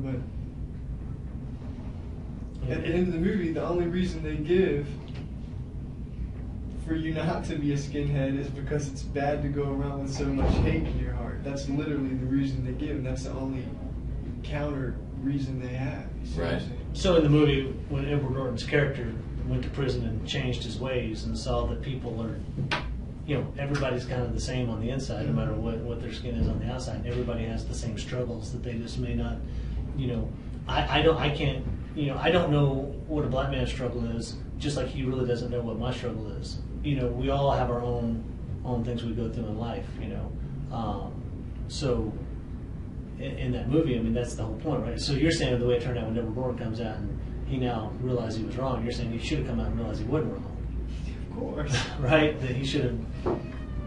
but at the end of the movie, the only reason they give for you not to be a skinhead is because it's bad to go around with so much hate in your heart. That's literally the reason they give, and that's the only counter reason they have. You see what I'm Right. saying? So in the movie, when Edward Norton's character went to prison and changed his ways and saw that people are, you know, everybody's kind of the same on the inside, no matter what their skin is on the outside. And everybody has the same struggles that they just may not, you know. I can't, you know, I don't know what a black man's struggle is, just like he really doesn't know what my struggle is. You know, we all have our own things we go through in life, you know. So in that movie, I mean, that's the whole point, right? So you're saying the way it turned out when Edward Norton comes out and he now realized he was wrong, you're saying he should have come out and realized he wasn't wrong. Of course. Right? That he should have.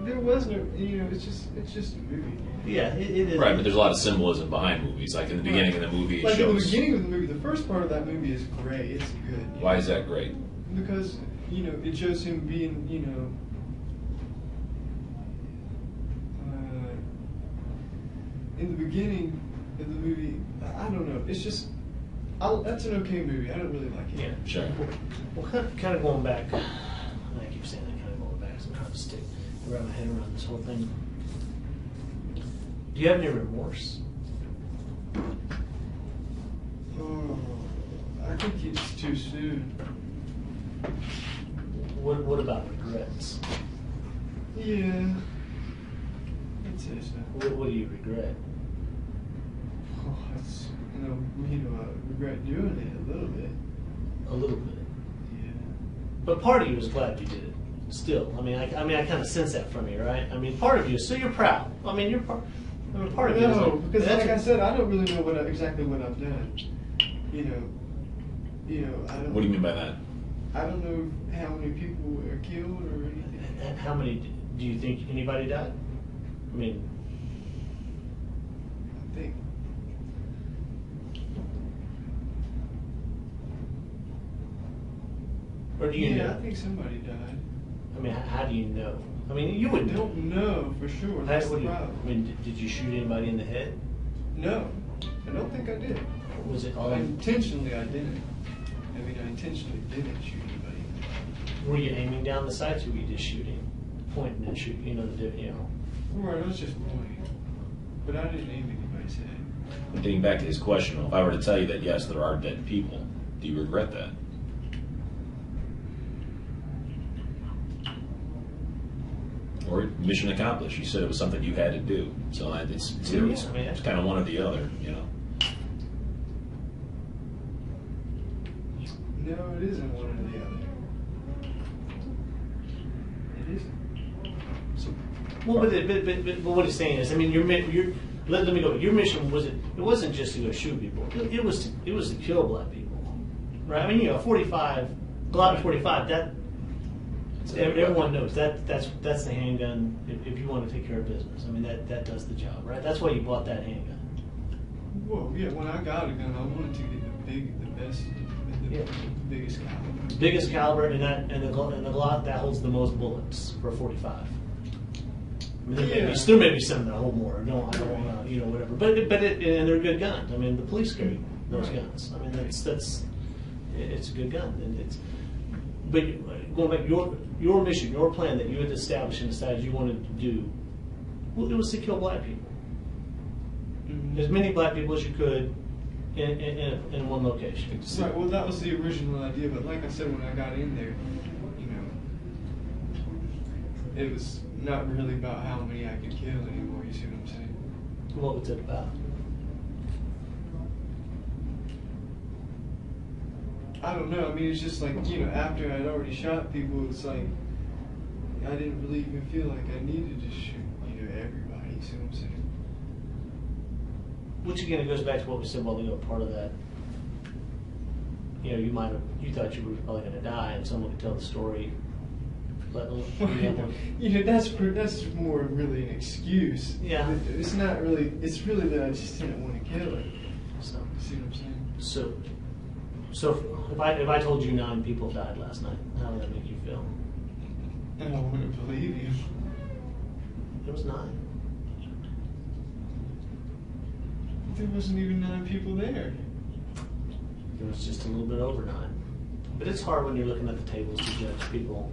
There was no, you know, it's just a movie. Yeah, it is. Right, but there's a lot of symbolism behind movies. Like in the beginning of the movie, it Like in the shows. beginning of the movie, the first part of that movie is great. It's good. Why is that great? Because, you know, it shows him being, you know, in the beginning of the movie, I don't know. It's just, that's an okay movie. I don't really like it. Yeah. Sure. Well, kind of going back. I keep saying that, kind of going back. So I'm trying to stick around my head around this whole thing. Do you have any remorse? Oh, I think it's too soon. What about regrets? Yeah. I'd say so. What do you regret? Oh, it's, you know, I regret doing it a little bit. A little bit. Yeah. But part of you is glad you did it. Still, I mean, I kind of sense that from you, right? I mean, part of you. So you're proud. I mean, you're part. I mean, part of you is No, like, because that's like I said, I don't really know exactly what I've done. You know, I don't. What do you mean by that? I don't know how many people were killed or anything. And how many do you think anybody died? I mean, I think. or do you Yeah, know? I think somebody died. I mean, how do you know? I mean, you would I know. don't know for sure. That's What the do you- problem. I mean, did you shoot anybody in the head? No, I don't think I did. Was it all? Intentionally, I didn't. I mean, I intentionally didn't shoot anybody. Were you aiming down the sights, or were you just shooting, pointing and shooting? You know, Right, I was just pointing. But I didn't aim anybody's head. But getting back to his question, if I were to tell you that yes, there are dead people, do you regret that? Or mission accomplished? You said it was something you had to do, so it's serious. Yeah, I mean, It's kind of one or the other, you know. No, it isn't one or the other. It isn't. So, Well, but what he's saying is, I mean, let me go. Your mission was it wasn't just to go shoot people. It was to kill black people, right? I mean, you know, 45, Glock 45. That everyone knows that's the handgun. If you want to take care of business, I mean that does the job, right? That's why you bought that handgun. Well, yeah, when I got a gun, I wanted to get the best, the biggest caliber. Biggest caliber, and the Glock that holds the most bullets for 45. I mean, there may be some that hold more. No, I don't want to, you know, whatever. But and they're good guns. I mean, the police carry those guns. I mean, that's it's a good gun, and it's. But going back, your mission, your plan that you had established and decided you wanted to do, well, it was to kill black people, as many black people as you could, in one location. Right. Well, that was the original idea, but like I said, when I got in there, you know, it was not really about how many I could kill anymore. You see what I'm saying? What was it about? I don't know. I mean, it's just like, after I'd already shot people, it's like I didn't really even feel like I needed to shoot, everybody. You see what I'm saying? Which again, it goes back to what we said while ago. Part of that, you thought you were probably going to die, and someone could tell the story. That's more really an excuse. Yeah. It's not really. It's really that I just didn't want to kill her. So, See what I'm saying? So if I told you 9 people died last night, how would that make you feel? I don't want to believe you. It was 9. There wasn't even 9 people there. It was just a little bit over 9. But it's hard when you're looking at the tables to judge people.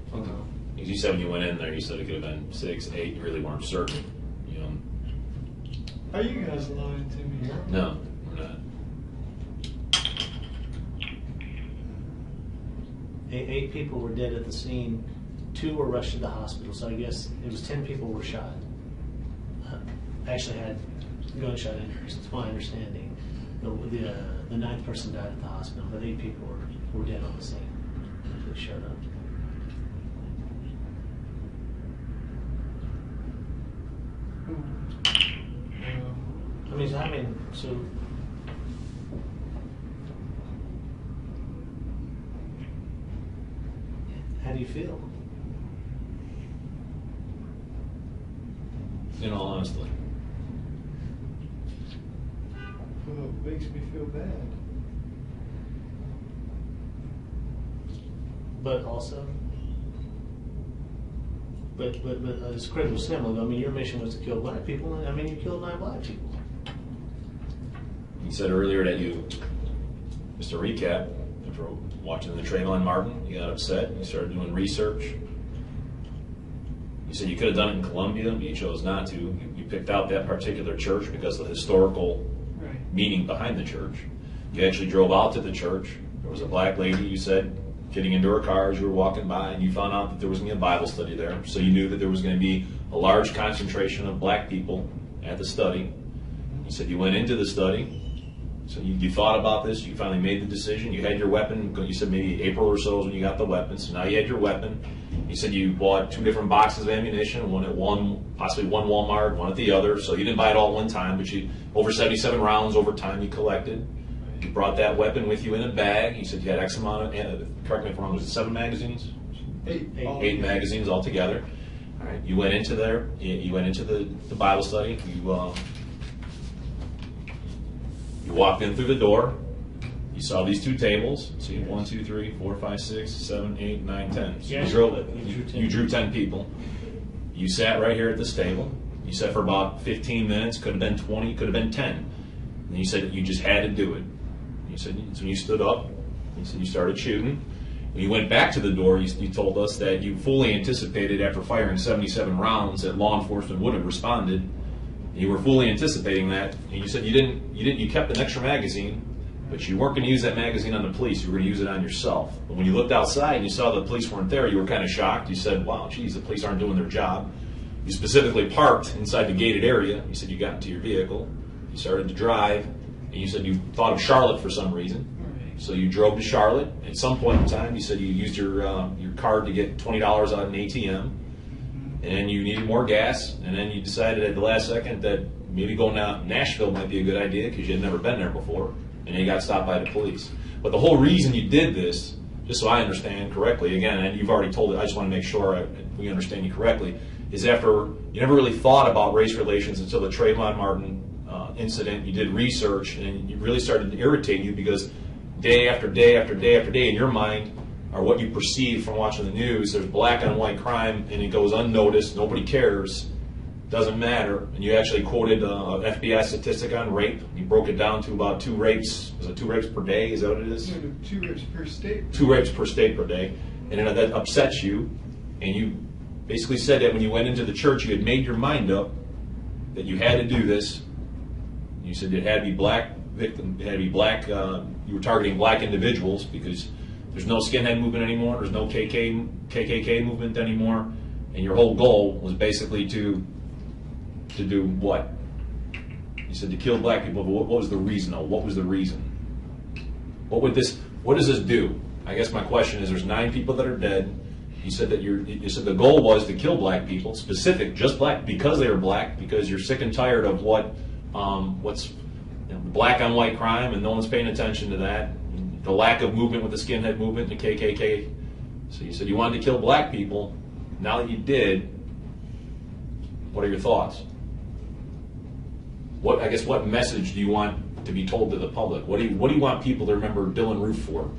As you said when you went in there, you said it could have been 6, 8. You really weren't certain. Are you guys lying to me? No, we're not. 8 people were dead at the scene. 2 were rushed to the hospital. So I guess it was 10 people were shot. Actually had gunshot injuries. It's my understanding. The 9th person died at the hospital, but 8 people were dead on the scene. They showed up. So how do you feel? In all honesty. Well, it makes me feel bad. But also, but as Craig was saying, your mission was to kill black people. You killed 9 black people. You said earlier that just to recap, after watching the Trayvon Martin, you got upset, you started doing research. You said you could have done it in Columbia, but you chose not to. You picked out that particular church because of the historical meaning behind the church. You actually drove out to the church. There was a black lady, you said, getting into her car as you were walking by, and you found out that there was going to be a Bible study there. So you knew that there was going to be a large concentration of black people at the study. You said you went into the study. So you thought about this, you finally made the decision, you had your weapon, you said maybe April or so is when you got the weapon, so now you had your weapon. You said you bought 2 different boxes of ammunition, one at possibly one Walmart, one at the other, so you didn't buy it all at one time, but over 77 rounds over time you collected. You brought that weapon with you in a bag, you said you had X amount of, correct me if I'm wrong, was it 7 magazines? 8 magazines altogether. All right, you went into there, you went into the Bible study, you walked in through the door. You saw these 2 tables. So you had 1, 2, 3, 4, 5, 6, 7, 8, 9, 10. So you drew 10 people. You sat right here at this table. You sat for about 15 minutes. Could have been 20. Could have been 10. And you said you just had to do it. You said so when you stood up. You said you started shooting. When you went back to the door, you told us that you fully anticipated after firing 77 rounds that law enforcement would have responded. You were fully anticipating that, and you said you kept an extra magazine, but you weren't going to use that magazine on the police. You were going to use it on yourself. But when you looked outside and you saw the police weren't there, you were kind of shocked. You said, "Wow, geez, the police aren't doing their job." You specifically parked inside the gated area. You said you got into your vehicle. You started to drive, and you said you thought of Charlotte for some reason. So you drove to Charlotte. At some point in time, you said you used your card to get $20 out of an ATM. And you needed more gas, and then you decided at the last second that maybe going to Nashville might be a good idea because you had never been there before, and then you got stopped by the police. But the whole reason you did this, just so I understand correctly, again, and you've already told it, I just want to make sure we understand you correctly, is after you never really thought about race relations until the Trayvon Martin incident. You did research, and it really started to irritate you because day after day after day after day in your mind, or what you perceive from watching the news, there's black on white crime and it goes unnoticed, nobody cares, doesn't matter. And you actually quoted an FBI statistic on rape. You broke it down to about 2 rapes. Was it 2 rapes per day? Is that what it is? No, 2 rapes per state. 2 rapes per state per day. And then that upsets you. And you basically said that when you went into the church, you had made your mind up that you had to do this. You said it had to be black victim, it had to be black, you were targeting black individuals because there's no skinhead movement anymore. There's no KKK movement anymore. And your whole goal was basically to do what? You said to kill black people, but what was the reason? What was the reason? What would this what does this do? I guess my question is, there's 9 people that are dead. You said that you said the goal was to kill black people, specific, just black, because they are black, because you're sick and tired of what's black on white crime, and no one's paying attention to that. The lack of movement with the skinhead movement, the KKK. So you said you wanted to kill black people. Now that you did, what are your thoughts? What message do you want to be told to the public? What do you want people to remember Dylann Roof for?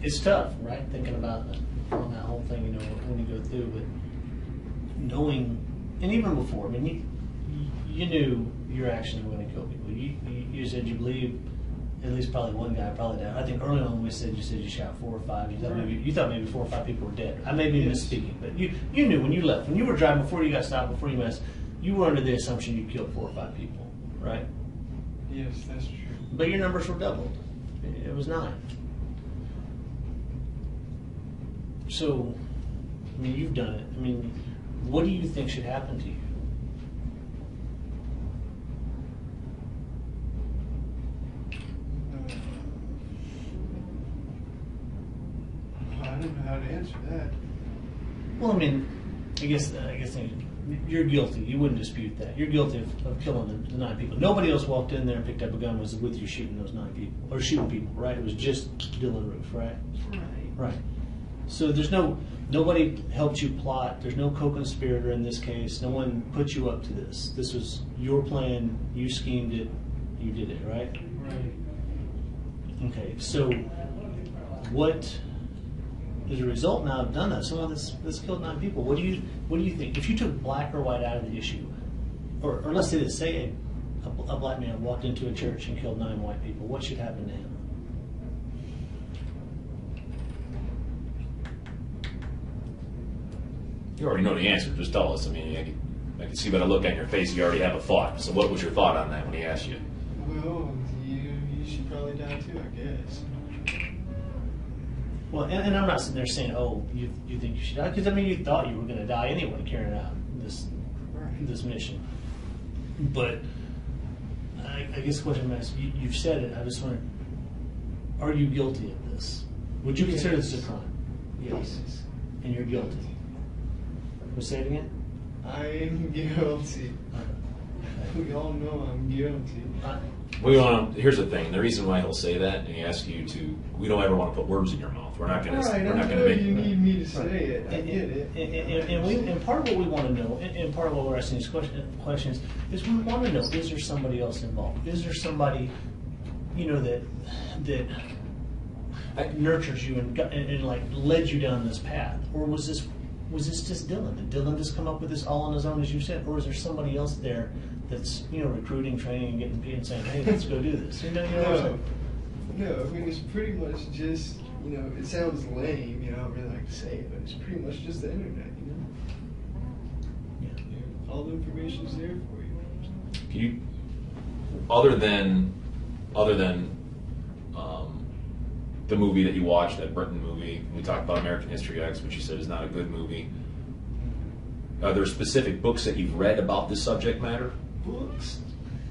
It's tough, right? Thinking about on that whole thing, when you go through, but knowing, and even before, I mean, you knew your actions were going to kill people. You said you believe at least probably one guy probably died. I think early on you said you shot 4 or 5. You thought maybe 4 or 5 people were dead. I may be misspeaking, but you knew when you left, when you were driving, before you got stopped, before you messed, you were under the assumption you killed 4 or 5 people, right? Yes, that's true. But your numbers were doubled. It was 9. So, I mean, you've done it. I mean, what do you think should happen to you? I don't know how to answer that. Well, I mean, I guess you're guilty. You wouldn't dispute that. You're guilty of killing the 9 people. Nobody else walked in there and picked up a gun, was with you shooting those 9 people, or shooting people, right? It was just Dylann Roof, right? Right. So there's nobody helped you plot. There's no co-conspirator in this case. No one put you up to this. This was your plan. You schemed it. You did it, right? Right. Okay. So what? As a result, now I've done that. Someone that's killed 9 people. What do you think? If you took black or white out of the issue, or let's say this, say a black man walked into a church and killed 9 white people, what should happen to him? You already know the answer. Just tell us. I mean, I can see by the look on your face you already have a thought. So what was your thought on that when he asked you? Well, you should probably die too, I guess. Well, and I'm not sitting there saying, oh, you think you should die, because I mean, you thought you were going to die anyway, carrying out this mission. But I guess the question I'm asking, you've said it. I just wonder, are you guilty of this? Would you consider this a crime? Yes. And you're guilty. We'll say it again? I am guilty. Okay. We all know I'm guilty. Here's the thing. The reason why he'll say that, and he asks you to, we don't ever want to put words in your mouth. We're not going to. Right, We're not I going know to make you need me to say it. I And, get it. and part of what we want to know, and part of what we're asking these questions, is we want to know: is there somebody else involved? Is there somebody, that nurtures you and like led you down this path, or was this just Dylann? Did Dylann just come up with this all on his own, as you said, or is there somebody else there that's recruiting, training, and getting people and saying, "Hey, let's go do this"? No, I mean it's pretty much just it sounds lame, I don't really like to say it, but it's pretty much just the internet, Yeah. All the information's there for you. Can you, other than the movie that you watched, that Britain movie, we talked about American History X, which you said is not a good movie. Are there specific books that you've read about this subject matter? Books?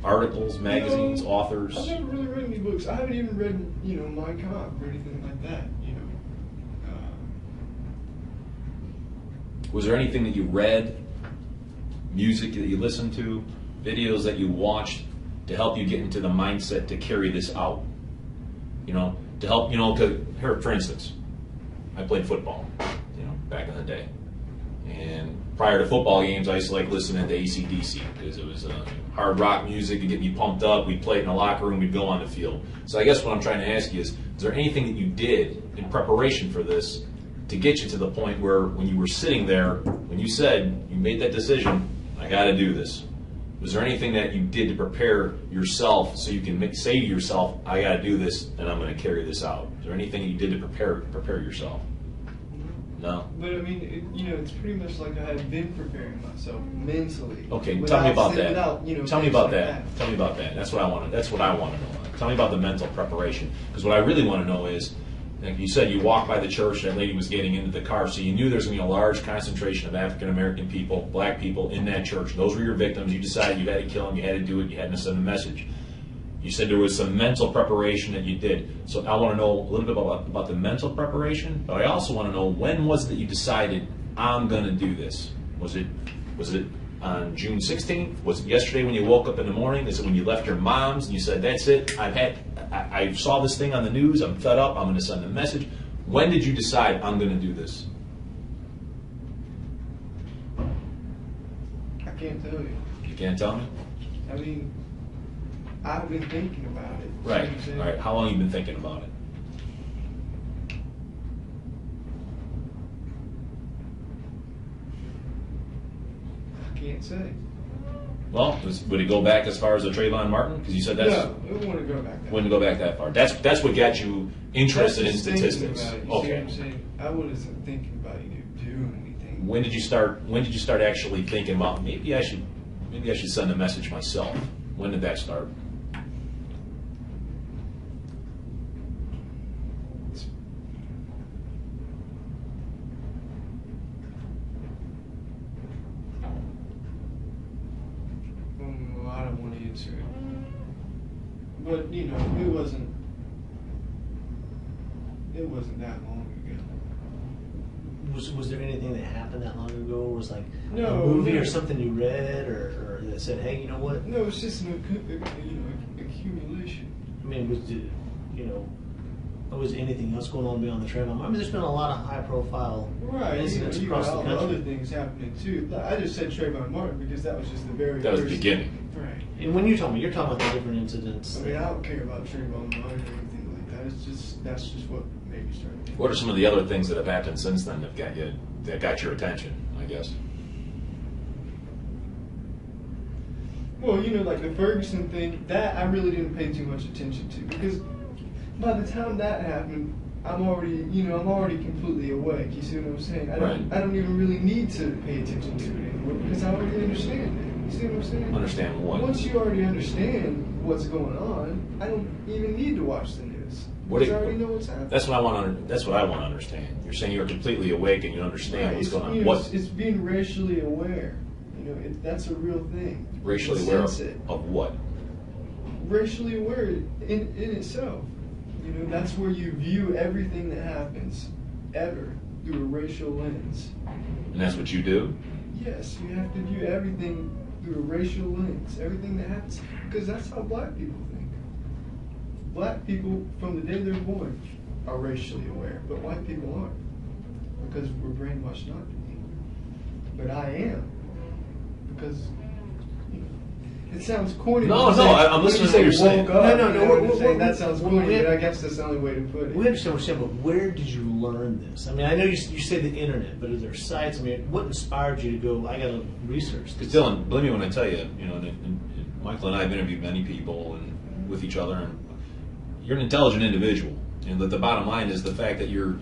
Articles, magazines, authors? I've never really read any books. I haven't even read, Mein Kampf or anything like that, Was there anything that you read, music that you listened to, videos that you watched to help you get into the mindset to carry this out? To help, here, for instance, I played football, back in the day. And prior to football games, I used to like listening to AC/DC because it was hard rock music to get me pumped up. We'd play it in the locker room, we'd go on the field. So I guess what I'm trying to ask you is there anything that you did in preparation for this to get you to the point where when you were sitting there, when you said, you made that decision, I got to do this, was there anything that you did to prepare yourself so you can say to yourself, I got to do this and I'm going to carry this out? Is there anything you did to prepare yourself? No. But I mean, it's pretty much like I had been preparing myself mentally. Okay, tell without- me about that. without, Tell me things about like that. Tell me about that. That's what I want to know. Tell me about the mental preparation. Because what I really want to know is, like you said, you walked by the church, that lady was getting into the car, so you knew there was going to be a large concentration of African American people, black people in that church. Those were your victims. You decided you had to kill them, you had to do it, you had to send a message. You said there was some mental preparation that you did. So I want to know a little bit about the mental preparation, but I also want to know, when was it that you decided, I'm going to do this? Was it on June 16th? Was it yesterday when you woke up in the morning? Is it when you left your mom's and you said, that's it, I saw this thing on the news, I'm fed up, I'm going to send a message? When did you decide, I'm going to do this? I can't tell you. You can't tell me? I mean, I've been thinking about it. Right. You know what I'm saying? All right. How long have you been thinking about it? I can't say. Well, would it go back as far as the Trayvon Martin? Because you said that's No, it wouldn't go back that wouldn't go back that far. That's what got you interested in That's just thinking statistics. about it, you see what I'm saying? I wasn't thinking about you doing anything. When did you start actually thinking about, maybe I should send a message myself? When did that start? I don't want to answer it. But it wasn't that long ago. Was there anything that happened that long ago? Or was like No, a movie no. or something you read or that said, hey, you know what? No, it's just an accumulation. I mean, was anything else going on beyond the Trayvon? I mean, there's been a lot of high-profile Right, incidents you across got the all the country. other things happening too. Like, I just said Trayvon Martin because that was just the very That was first the beginning. Right. And when you're talking about the different incidents. I mean, I don't care about Trayvon Martin or anything like that. That's just what made me start thinking. What are some of the other things that have happened since then that got your attention, I guess? Well, like the Ferguson thing, that I really didn't pay too much attention to because by the time that happened, I'm already completely awake. You see what I'm saying? I don't even really need to pay attention to it anymore because I already understand it. You see what I'm saying? Understand what? Once you already understand what's going on, I don't even need to watch the news because I already know what's happening. That's what I want to understand. You're saying you're completely awake and you understand what's going on. It's being racially aware. That's a real thing. Racially aware Sense it. of what? Racially aware in itself. That's where you view everything that happens ever through a racial lens. And that's what you do? Yes, you have to view everything through a racial lens. Everything that happens, because that's how black people think. Black people, from the day they're born, are racially aware, but white people aren't, because we're brainwashed not to be. But I am, because it sounds corny. No, I'm listening to what you're saying. No. That sounds corny, but I guess that's the only way to put it. We understand what you're saying, but where did you learn this? I mean, I know you say the internet, but are there sites? I mean, what inspired you to go, I got to research Because this? Dylan, believe me when I tell you, and Michael and I have interviewed many people and with each other, and you're an intelligent individual. And the bottom line is the fact that you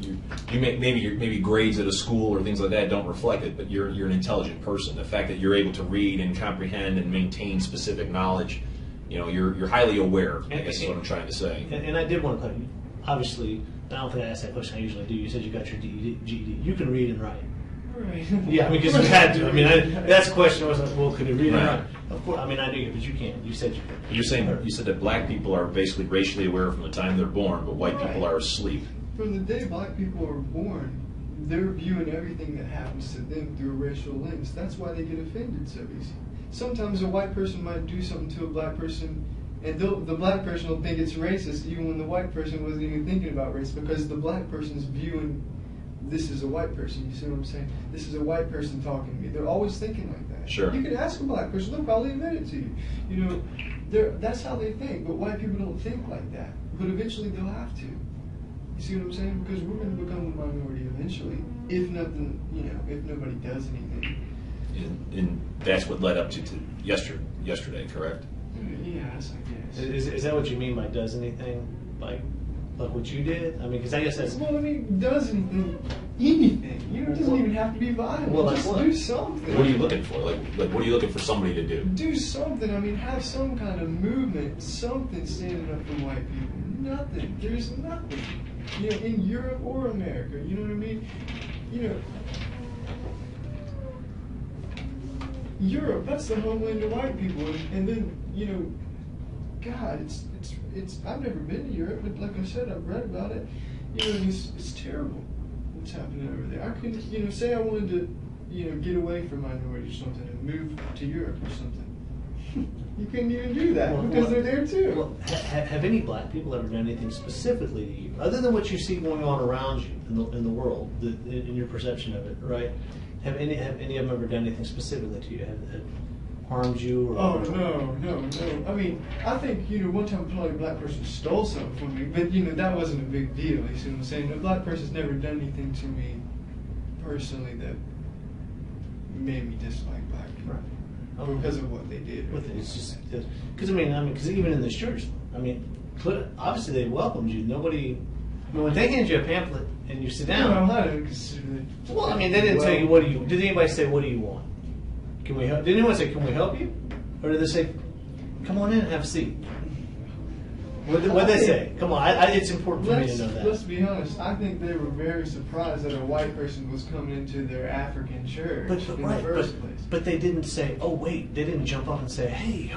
make maybe grades at a school or things like that don't reflect it, but you're an intelligent person. The fact that you're able to read and comprehend and maintain specific knowledge, you're highly aware. I guess is what I'm trying to say. And I did want to put, obviously, I don't think I asked that question I usually do. You said you got your GED. You can read and write. Right. Yeah, because you had to. I mean, that's the question. I was like, well, could you read and Right. write? Of course. I mean, I knew, but you can't. You said you could. You said that black people are basically racially aware from the time they're born, but white people are asleep. From the day black people are born, they're viewing everything that happens to them through a racial lens. That's why they get offended so easy. Sometimes a white person might do something to a black person, and the black person will think it's racist even when the white person wasn't even thinking about race, because the black person's viewing this is a white person. You see what I'm saying? This is a white person talking to me. They're always thinking like that. Sure. You can ask a black person, they'll probably admit it to you. That's how they think, but white people don't think like that. But eventually they'll have to. You see what I'm saying? Because we're going to become a minority eventually, if nothing, if nobody does anything. And that's what led up to yesterday, correct? Yes, I guess. Is that what you mean by does anything? Like, Like what you did? I mean, because I guess that's... Well, I mean, does anything. You know, it doesn't even have to be violent. Well, like just what? do something. What are you looking for? Like what are you looking for somebody to do? Do something. I mean, have some kind of movement, something standing up for white people. Nothing. There's nothing. You know, in Europe or America. You know what I mean? You know, Europe, that's the homeland of white people. And then, you know, God, it's. I've never been to Europe, but like I said, I've read about it. You know, it's terrible what's happening over there. I couldn't, you know, say I wanted to, you know, get away from minorities or something and move to Europe or something. You couldn't even do that because they're there too. Well, have any black people ever done anything specifically to you, other than what you see going on around you in the world, in your perception of it, right? Have any of them ever done anything specifically to you? Have harmed you? Or, Oh, no. I mean, I think, you know, one time probably a black person stole something from me, but, you know, that wasn't a big deal. You see what I'm saying? A black person's never done anything to me personally that made me dislike black people. Right. Because of what they did. With it, it's just because because even in this church, I mean, obviously they welcomed you. Nobody, I mean, when they hand you a pamphlet and you sit down. I don't consider it. Well, I mean, they didn't tell you what do you. Did anybody say what do you want? Can we help? Did anyone say can we help you, or did they say come on in and have a seat? What did they say? Come on, it's important for me to know that. Let's be honest. I think they were very surprised that a white person was coming into their African church in the first place. But they didn't say, oh wait, they didn't jump up and say, hey,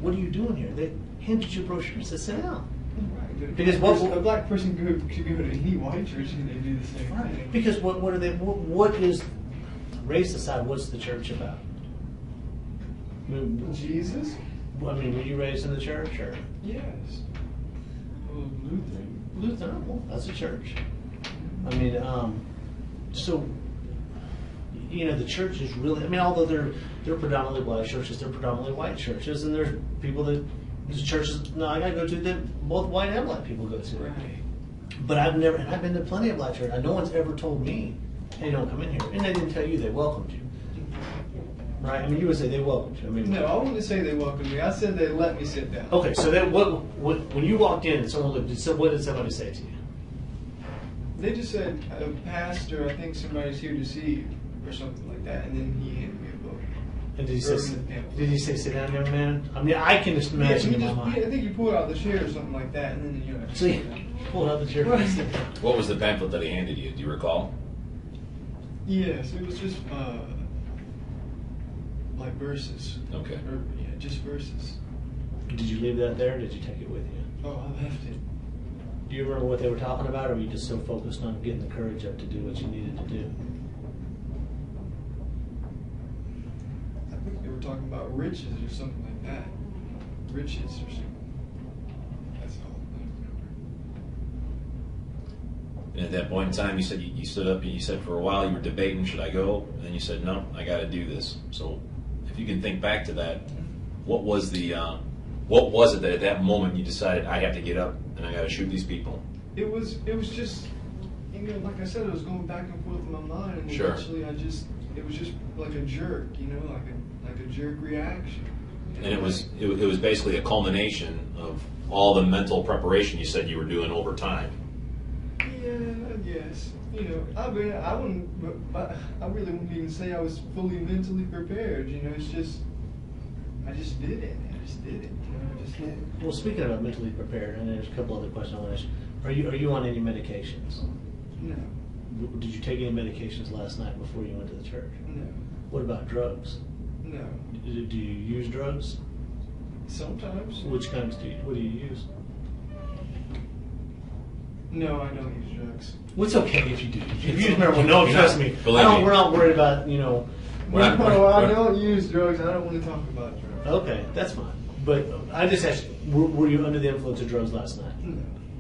what are you doing here? They handed you a brochure and said, sit down. Right. Because a black person could go to any white church and they do the same thing. Because what is, race aside, what's the church about? Jesus? I mean, were you raised in the church or? Yes. Well, Lutheran. Lutheran, well, that's a church. I mean, so, you know, the church is really, I mean, although they're predominantly black churches, they're predominantly white churches, and there's people that, there's churches, no, I gotta go to that both white and black people go to. Right. But I've been to plenty of black churches. No one's ever told me, hey, don't come in here. And they didn't tell you they welcomed you. Right? I mean, you would say they welcomed you. I mean, No, I wouldn't say they welcomed me. I said they let me sit down. okay, so then when you walked in and someone looked, what did somebody say to you? They just said, Pastor, I think somebody's here to see you, or something like that, and then he handed me a book. And did he say, sit down, young man? I mean, I can just imagine in my mind. I think he pulled out the chair or something like that, and then, you know. So he pulled out the chair. What was the pamphlet that he handed you? Do you recall? Yes, it was just, like verses. Okay. Yeah, just verses. Did you leave that there, or did you take it with you? Oh, I left it. Do you remember what they were talking about, or were you just so focused on getting the courage up to do what you needed to do? I think they were talking about riches or something like that. Riches or something. That's all I remember. And at that point in time, you said you stood up and you said for a while you were debating, should I go? And then you said, no, I got to do this. So if you can think back to that, what was it that at that moment you decided I have to get up and I got to shoot these people? It was just, you know, like I said, it was going back and forth in my mind, and Sure. eventually it was just like a jerk, you know, like a jerk reaction. And it was basically a culmination of all the mental preparation you said you were doing over time. Yeah, yes. You know, I mean, I really wouldn't even say I was fully mentally prepared. You know, it's just, I just did it. I just did it. You know, I just did it. Well, speaking about mentally prepared, and there's a couple other questions I want to ask you. Are you on any medications? No, Did you take any medications last night before you went to the church? no, What about drugs? no. Do you use drugs? Sometimes. Which kinds what do you use? No, I don't use drugs. Well, it's okay if you do. If you use marijuana, no, You're trust not- me. believe me. We're not worried about, you know. No, I don't use drugs. I don't want to talk about drugs. Okay, that's fine. But I just asked you, were you under the influence of drugs last night? No.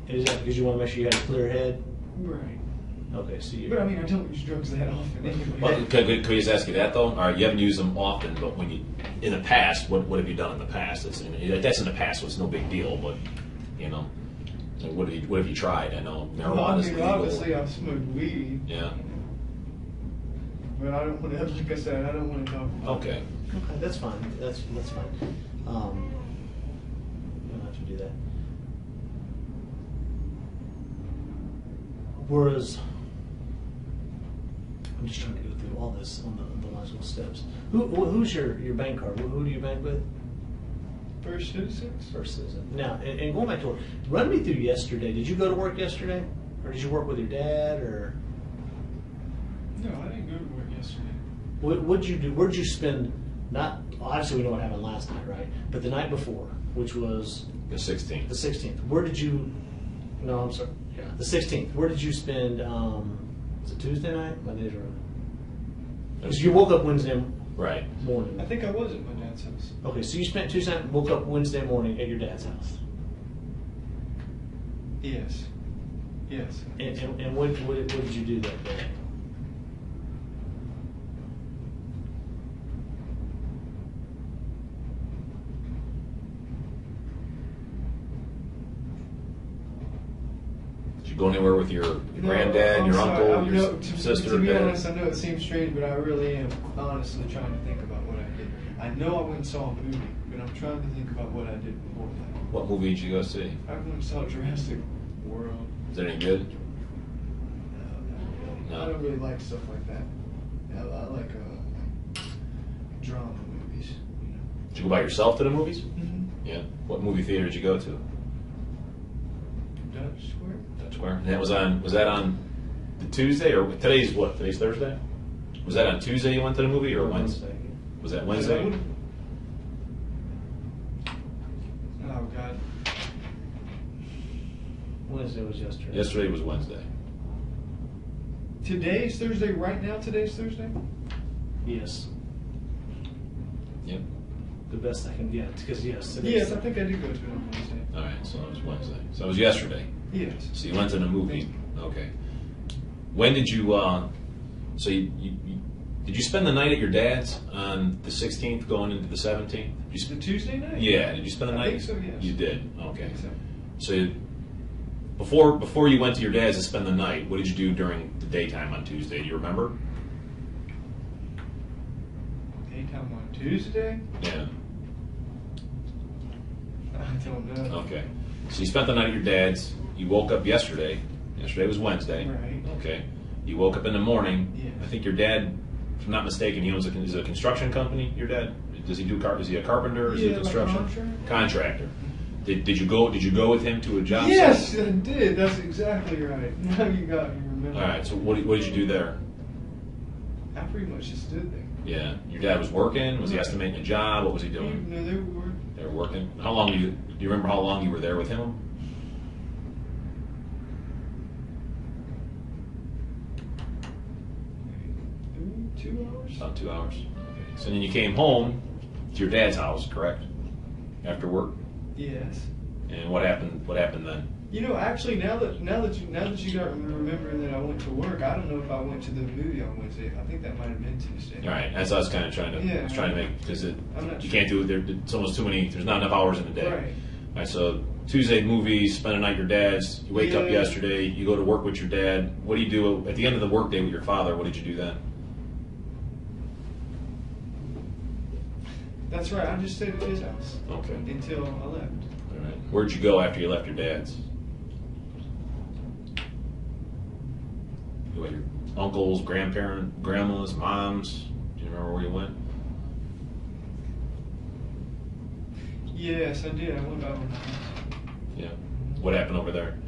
Is that because you want to make sure you had a clear head? Right. Okay, so you. But I mean, I don't use drugs that often anyway. Well, could we just ask you that though? All right, you haven't used them often, but when you in the past, what have you done in the past? That's in the past, so it's no big deal. But you know, so what have you tried? I know Well, I marijuana's mean, legal. obviously, I've smoked weed, Yeah. but I don't want to. Like I said, I don't want to talk about. Okay. Okay, that's fine. That's fine. You don't have to do that. Whereas, I'm just trying to go through all this on the logical steps. Who's your bank card? Who do you bank with? First Citizens? First Citizen. Now, and going back to work, run me through yesterday. Did you go to work yesterday? Or did you work with your dad? Or No, I didn't go to work yesterday. what'd you do? Where'd you spend, not, obviously we know what happened last night, right? But the night before, which was The 16th. the 16th. Where did you, no, I'm sorry. Yeah, the 16th. Where did you spend, was it Tuesday night? My days are on. Because you woke up Wednesday Right. morning. I think I was at my dad's house. Okay, so you spent Tuesday night, woke up Wednesday morning at your dad's house. Yes. Yes. And what did you do that day? Did you go anywhere with your granddad, I'm your sorry, uncle, I'm your no- sister? To be dad? honest, I know it seems strange, but I really am honestly trying to think about what I did. I know I went and saw a movie, but I'm trying to think about what I did before that. What movie did you go see? I went and saw Jurassic World. Is it any good? No, No. I don't really like stuff like that. I like drama movies. Did you go by yourself to the movies? Mm-hmm. Yeah. What movie theater did you go to? Dutch Square. Dutch Square. And that was that on the Tuesday or today's what? Today's Thursday. Was that on Tuesday you went to the movie or Wednesday? Was that Wednesday? Oh God. Wednesday was yesterday. Yesterday was Wednesday. Today's Thursday. Right now, today's Thursday. Yes. Yep. The best I can get, because yes. today's Yes, I Thursday. think I did go to it on Wednesday. All right. So it was Wednesday. So it was yesterday. Yes. So you went to the movie. Okay. When did you? So you did you spend the night at your dad's on the 16th, going into the 17th? The Tuesday night. Yeah. Did you spend the I night? think so, yes. You did. I Okay. think so. So before you went to your dad's to spend the night, what did you do during the daytime on Tuesday? Do you remember? Daytime on Tuesday? Yeah. I don't know. Okay. So you spent the night at your dad's. You woke up yesterday. Yesterday was Wednesday. Right. Okay. You woke up in the morning. Yes. I think your dad, if I'm not mistaken, he owns is it a construction company. Your dad? Does he do is he a carpenter? Is he a Yeah, like a construction contractor. Did you go with him to a job Yes, site? I did. That's exactly right. Now you remember. All right. So what did you do there? I pretty much just stood there. Yeah. Your dad was working. Was he estimating a job? What was he doing? No, they were. They were working. How long do you remember how long you were there with him? Maybe 2 hours. About 2 hours. Okay. So then you came home to your dad's house, correct? After work. Yes. And what happened? What happened then? You know, actually, now that you got remembering that I went to work, I don't know if I went to the movie on Wednesday. I think that might have been Tuesday. All right. That's what I was kind of trying to. Yeah. I was trying to make because I'm not you sure. can't do it. It's almost too many. There's not enough hours in the day. Right. All right. So Tuesday movies, spend a night at your dad's. You wake up Yeah. yesterday. You go to work with your dad. What do you do at the end of the workday with your father? What did you do then? That's right. I just stayed at his house Okay. until I left. All right. Where'd you go after you left your dad's? You went your uncles, grandmas, moms. Do you remember where you went? Yes, I did. I went by my house. Yeah. What happened over there?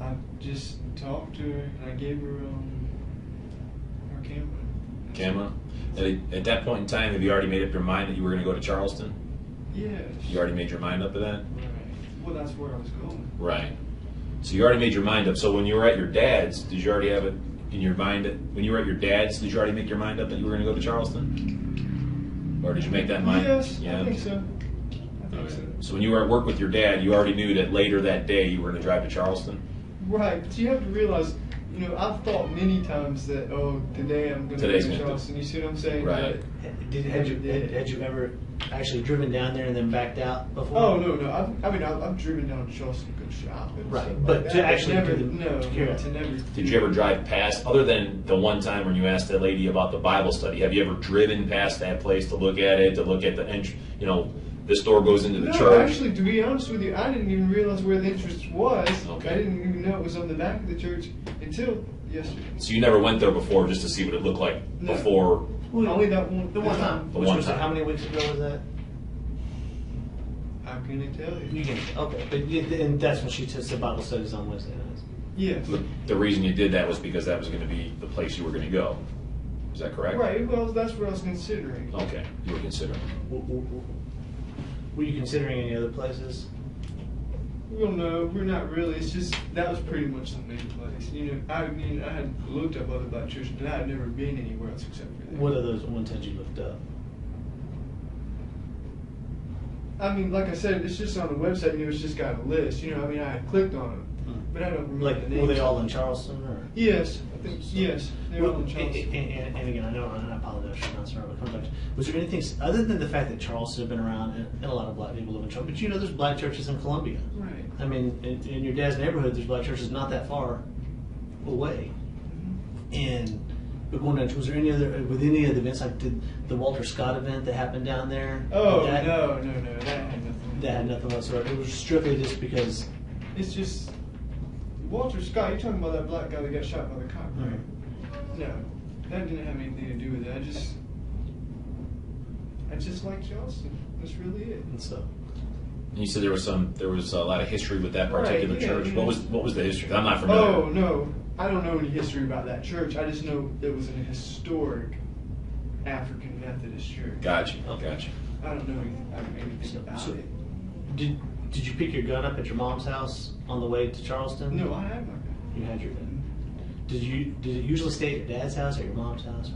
I just talked to her and I gave her her camera. Camera. At that point in time, have you already made up your mind that you were going to go to Charleston? Yes. You already made your mind up of that? Right. Well, that's where I was going. Right. So you already made your mind up. So when you were at your dad's, did you already have it in your mind? When you were at your dad's, did you already make your mind up that you were going to go to Charleston? Or did you make that mind? Yes, Yeah. I think so. I think Okay. so. So when you were at work with your dad, you already knew that later that day you were going to drive to Charleston? Right, but you have to realize, you know, I've thought many times that, today I'm going to go Today's to gonna do- Charleston. You see what I'm saying? Right. Had you ever actually driven down there and then backed out before? Oh no! I've driven down to Charleston to go shopping. Right, stuff but like to that, actually never, do the- no, to carry to it. never. Did you ever drive past, other than the one time when you asked that lady about the Bible study, have you ever driven past that place to look at it, to look at the This door goes into the No, church. actually, to be honest with you, I didn't even realize where the entrance was. Okay. I didn't even know it was on the back of the church until yesterday. So you never went there before just to see what it looked like No. before. Only that one. The one time. The Which one was time. how many weeks ago was that? How can I tell you? You can okay, but and that's when she took the Bible studies on Wednesday nights. Yes. The reason you did that was because that was going to be the place you were going to go. Is that correct? Right. Well, that's what I was considering. Okay, you were considering. Were you considering any other places? Well, no, we're not really. It's just that was pretty much the main place. You know, I mean, I had looked up other black churches, but I had never been anywhere else except for that. What are those ones that you looked up? I mean, like I said, it's just on the website, and it's just got a list. You know, I mean, I had clicked on them, but I don't remember Like, the names. were they all in Charleston or? Yes, I think yes. They're all in And, Charleston. and again, I know, and I apologize for not sorry, but comes back. Was there anything other than the fact that Charleston had been around and a lot of black people live in Charleston? But you know, there's black churches in Columbia. Right. I mean, in your dad's neighborhood, there's black churches not that far away. And but going down, was there any other with any of the events like did the Walter Scott event that happened down there? Oh that, no, that had nothing. That had nothing whatsoever. It was strictly just because. It's just Walter Scott. You're talking about that black guy that got shot by the cop, right? No, that didn't have anything to do with it. I just like Charleston. That's really it. And so. And you said there was a lot of history with that particular Right, yeah, church. yeah. What was the history? I'm not familiar. Oh no, I don't know any history about that church. I just know it was an historic African Methodist church. Gotcha. Okay. Gotcha. I don't know anything about So- it. Did you pick your gun up at your mom's house on the way to Charleston? No, I have my gun. You had your gun. Did it usually stay at your dad's house or your mom's house? Or?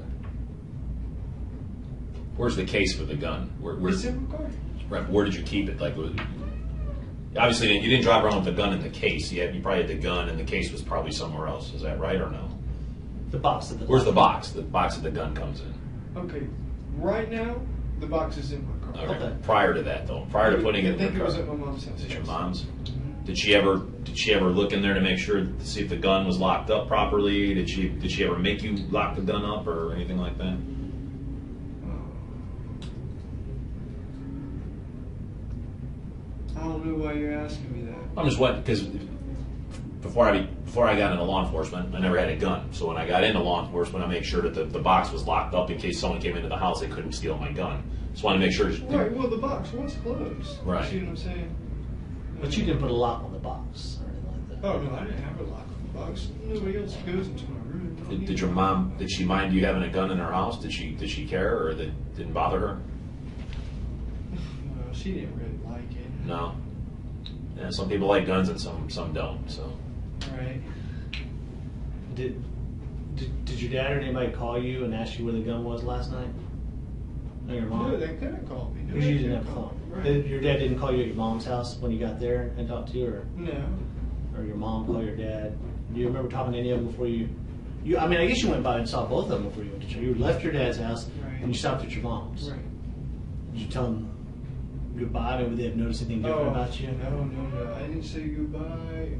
Where's the case for the gun? It's in my car. Right, where did you keep it? Like, obviously, you didn't drive around with the gun in the case. You probably had the gun, and the case was probably somewhere else. Is that right or no? The box of the. Where's the box? The box that the gun comes in. Okay, right now the box is in my car. Okay. Okay. Prior to that, though, prior to putting it I in think the it was car. at my mom's house. Is it your yes. mom's? Mhm. Did she ever look in there to make sure to see if the gun was locked up properly? Did she ever make you lock the gun up or anything like that? I don't know why you're asking me that. I'm just wondering because before I got into law enforcement, I never had a gun. So when I got into law enforcement, I made sure that the box was locked up in case someone came into the house, they couldn't steal my gun. Just wanted to make sure. Right, well, the box was closed. Right. You see what I'm saying? But you didn't put a lock on the box or anything like that. Oh, no, I didn't have a lock on the box. Nobody else goes into my room. I don't need Did your a- mom? Did she mind you having a gun in her house? Did she care, or that didn't bother her? No, she didn't really like it. No. Yeah, some people like guns and some don't. So Right. Did your dad or anybody call you and ask you where the gun was last night? Or your mom? No, they couldn't call me. No, Because they you didn't couldn't have a call phone. me. Right. Your dad didn't call you at your mom's house when you got there and talked to you, No. or your mom call your dad? Do you remember talking to any of them before you? I mean, I guess you went by and saw both of them before you went to church. You left your dad's house Right. and you stopped at your mom's. Right. Did you tell them goodbye? Maybe they have noticed anything different about you? No. I didn't say goodbye. Nothing.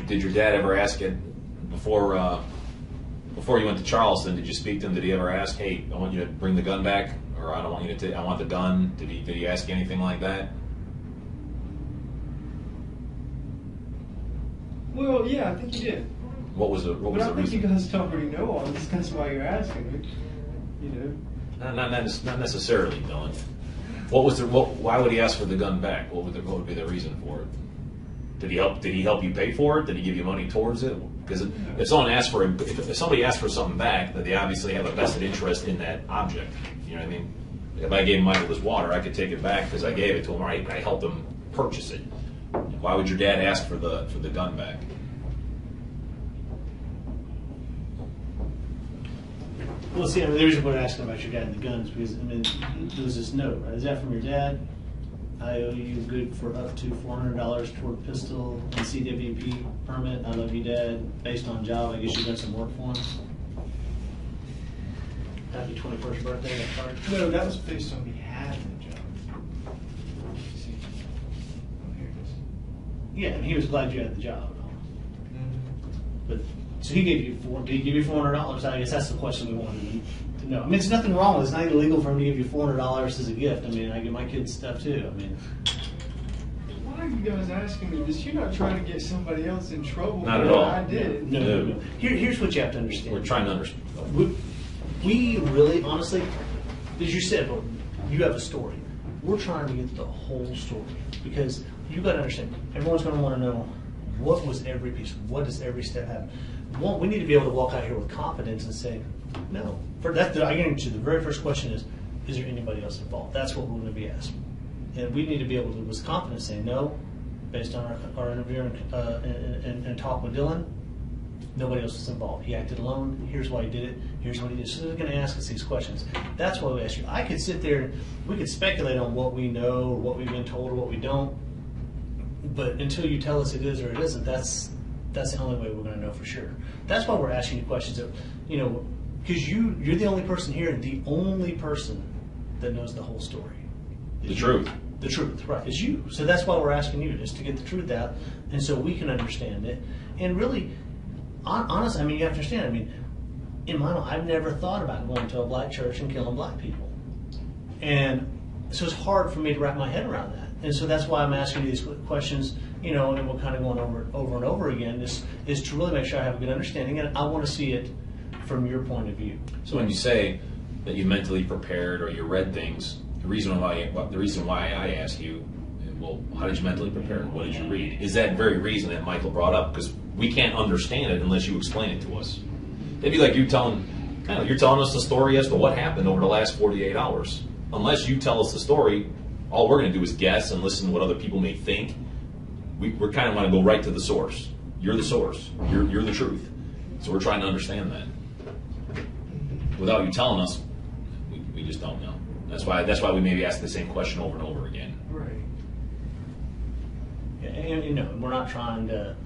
did your dad ever ask it before you went to Charleston? Did you speak to him? Did he ever ask, "Hey, I want you to bring the gun back," or "I don't want you to I want the gun"? Did he ask you anything like that? Well, yeah, I think you did. What was the But I think you reason? guys already know all this. That's why you're asking me. You know. Not necessarily, Dylan. Why would he ask for the gun back? What would be the reason for it? Did he help you pay for it? Did he give you money towards it? Because if somebody asks for something back, then they obviously have a vested interest in that object. You know what I mean? If I gave Michael his water, I could take it back because I gave it to him. Or I helped him purchase it. Why would your dad ask for the gun back? Well, see, I mean, the reason we're asking about your dad and the guns because I mean, there's this note, right? Is that from your dad? I owe you good for up to $400 toward pistol and CWP permit. I love you, Dad. Based on job, I guess you've done some work for him. Happy 21st birthday, that card. No, that was based on me having a job. See? Oh, here it is. Yeah, and he was glad you had the job. and all. Mm-hmm. But so he gave you did he give you $400? I guess that's the question we wanted to No, I mean, there's nothing wrong with it. It's not illegal for him to give you $400 as a gift. I mean, I give my kids stuff too. I mean, Why are you guys asking me this? You're not trying to get somebody else in trouble. Not for at all. what I did. no. Here's what you have to understand. We're trying to understand. We really, honestly, as you said, you have a story. We're trying to get the whole story because you got to understand. Everyone's going to want to know what was every piece. What does every step happen? One, we need to be able to walk out here with confidence and say, no. For that, I guarantee you, the very first question is there anybody else involved? That's what we're going to be asking. And we need to be able to, with confidence, say no, based on our interview and talk with Dylann, nobody else was involved. He acted alone. Here's why he did it. Here's what he did. So they're going to ask us these questions. That's why we ask you. I could sit there, we could speculate on what we know or what we've been told or what we don't, but until you tell us it is or it isn't, that's the only way we're going to know for sure. That's why we're asking you questions that, because you're the only person here, the only person that knows the whole story. The truth. The truth, right, is you. So that's why we're asking you, is to get the truth out, and so we can understand it. And really, honestly, I mean, you have to understand, I mean, in my mind, I've never thought about going to a black church and killing black people. And so it's hard for me to wrap my head around that. And so that's why I'm asking you these questions, and we're kind of going over and over again, is to really make sure I have a good understanding, and I want to see it from your point of view. So when you say that you mentally prepared or you read things, the reason why I ask you, well, how did you mentally prepare? What did you read? Is that very reason that Michael brought up? Because we can't understand it unless you explain it to us. It'd be like you're telling us the story as to what happened over the last 48 hours. Unless you tell us the story, all we're going to do is guess and listen to what other people may think. We're kind of want to go right to the source. You're the source. You're the truth. So we're trying to understand that. Without you telling us, we just don't know. That's why we maybe ask the same question over and over again. Right. Yeah, and we're not trying to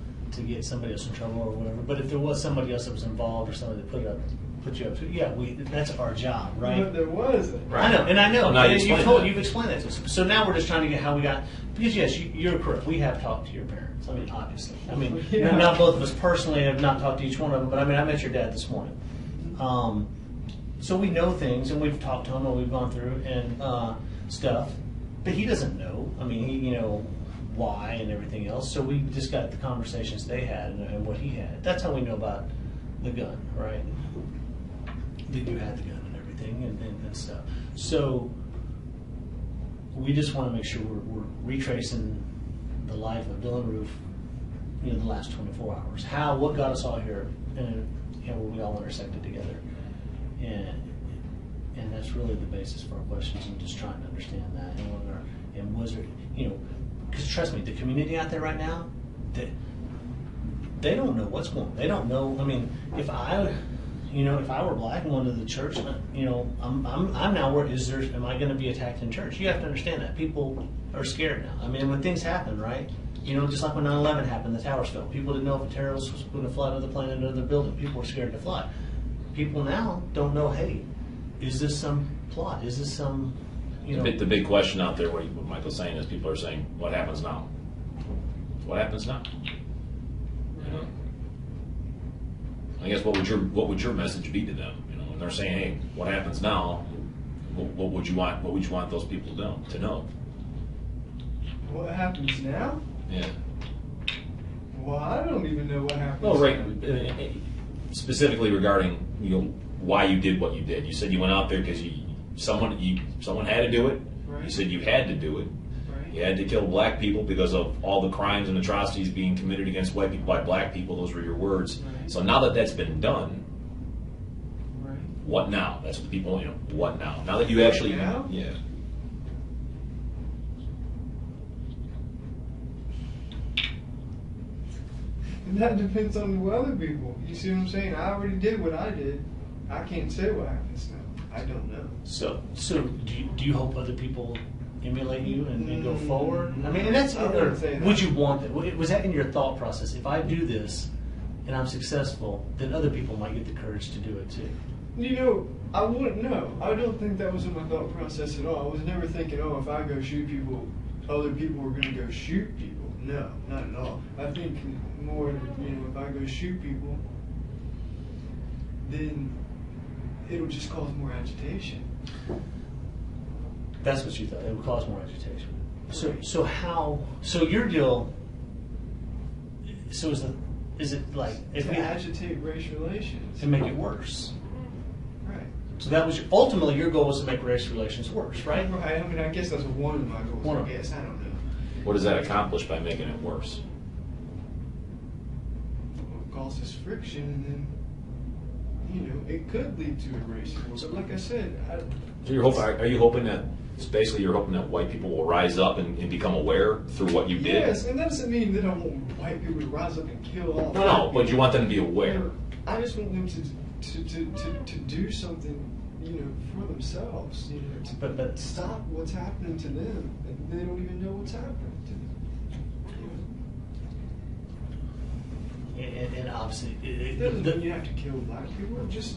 get somebody else in trouble or whatever. But if there was somebody else that was involved or somebody that put you up to, yeah, that's our job, right? But there wasn't. Right. I know. Well, now You've explained that to us. So now we're just trying to get how we got. Because yes, you're correct. We have talked to your parents. I mean, obviously. I mean, Yeah. not both of us personally have not talked to each one of them. But I mean, I met your dad this morning. So we know things, and we've talked to him, and we've gone through and stuff. But he doesn't know. I mean, he why and everything else. So we just got the conversations they had and what he had. That's how we know about the gun, right? That you had the gun and everything and stuff. So we just want to make sure we're retracing the life of Dylann Roof, the last 24 hours. What got us all here, and where we all intersected together. And that's really the basis for our questions, and just trying to understand that. And was there, because trust me, the community out there right now, they don't know what's going on. They don't know. I mean, if I were black and went to the church, I'm now worried. Am I going to be attacked in church? You have to understand that people are scared now. I mean, when things happen, right? Just like when 9/11 happened, the towers fell. People didn't know if a terrorist was going to fly another plane into another building. People were scared to fly. People now don't know. Hey, is this some plot? Is this some The big question out there, what Michael's saying is, people are saying, what happens now? What happens now? I guess what would your message be to them? When they're saying, hey, what happens now? What would you want those people to know? What happens now? Yeah. Well, I don't even know what happens. Well, right. now. Specifically regarding why you did what you did. You said you went out there because someone had to do it. Right. You said you had to do it. Right. You had to kill black people because of all the crimes and atrocities being committed against white people by black people. Those were your words. Right. So now that that's been done, Right. what now? That's what people, what now? Now that you actually, now? yeah. And that depends on the other people. You see what I'm saying? I already did what I did. I can't say what happens now. I don't know. So do you hope other people emulate you and go forward? I mean, and that's I wouldn't say that. would you want that? Was that in your thought process? If I do this and I'm successful, then other people might get the courage to do it too. I wouldn't know. I don't think that was in my thought process at all. I was never thinking, if I go shoot people, other people are going to go shoot people. No, not at all. I think more, if I go shoot people, then it'll just cause more agitation. That's what you thought. It would cause more agitation. Right. So your deal. So is it like if To we agitate race relations. to make it worse? Right. So that was ultimately your goal was to make race relations worse, right? Right. I mean, I guess that's one of my goals. One I of- guess I don't know. What does that accomplish by making it worse? It causes friction, and then it could lead to a race war. But like I said, So are you hoping that basically you're hoping that white people will rise up and become aware through what you did? yes, and that doesn't mean that I want white people to rise up and kill all. No, but you want them to be aware. I just want them to do something, for themselves. To But stop what's happening to them, and they don't even know what's happening to them. and obviously It doesn't mean you have to kill black people. Just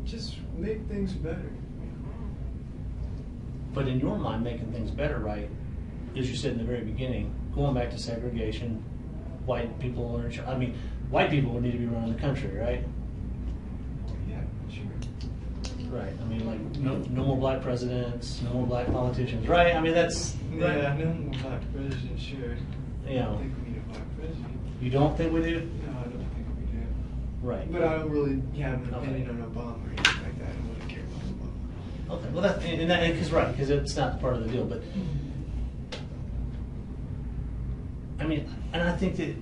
just make things better. But in your mind, making things better, right? As you said in the very beginning, going back to segregation, white people white people would need to be running the country, right? Yeah, sure. Right. I mean, like no more black presidents, no more black politicians, right? I mean, that's Yeah, no more black president, sure. You know. I don't think we need a black president. You don't think we do? No, I don't think we do. Right. But I don't really have an Okay. opinion on Obama or anything like that. I don't really care about Obama. Okay. Well, because it's not part of the deal, but I mean, and I think that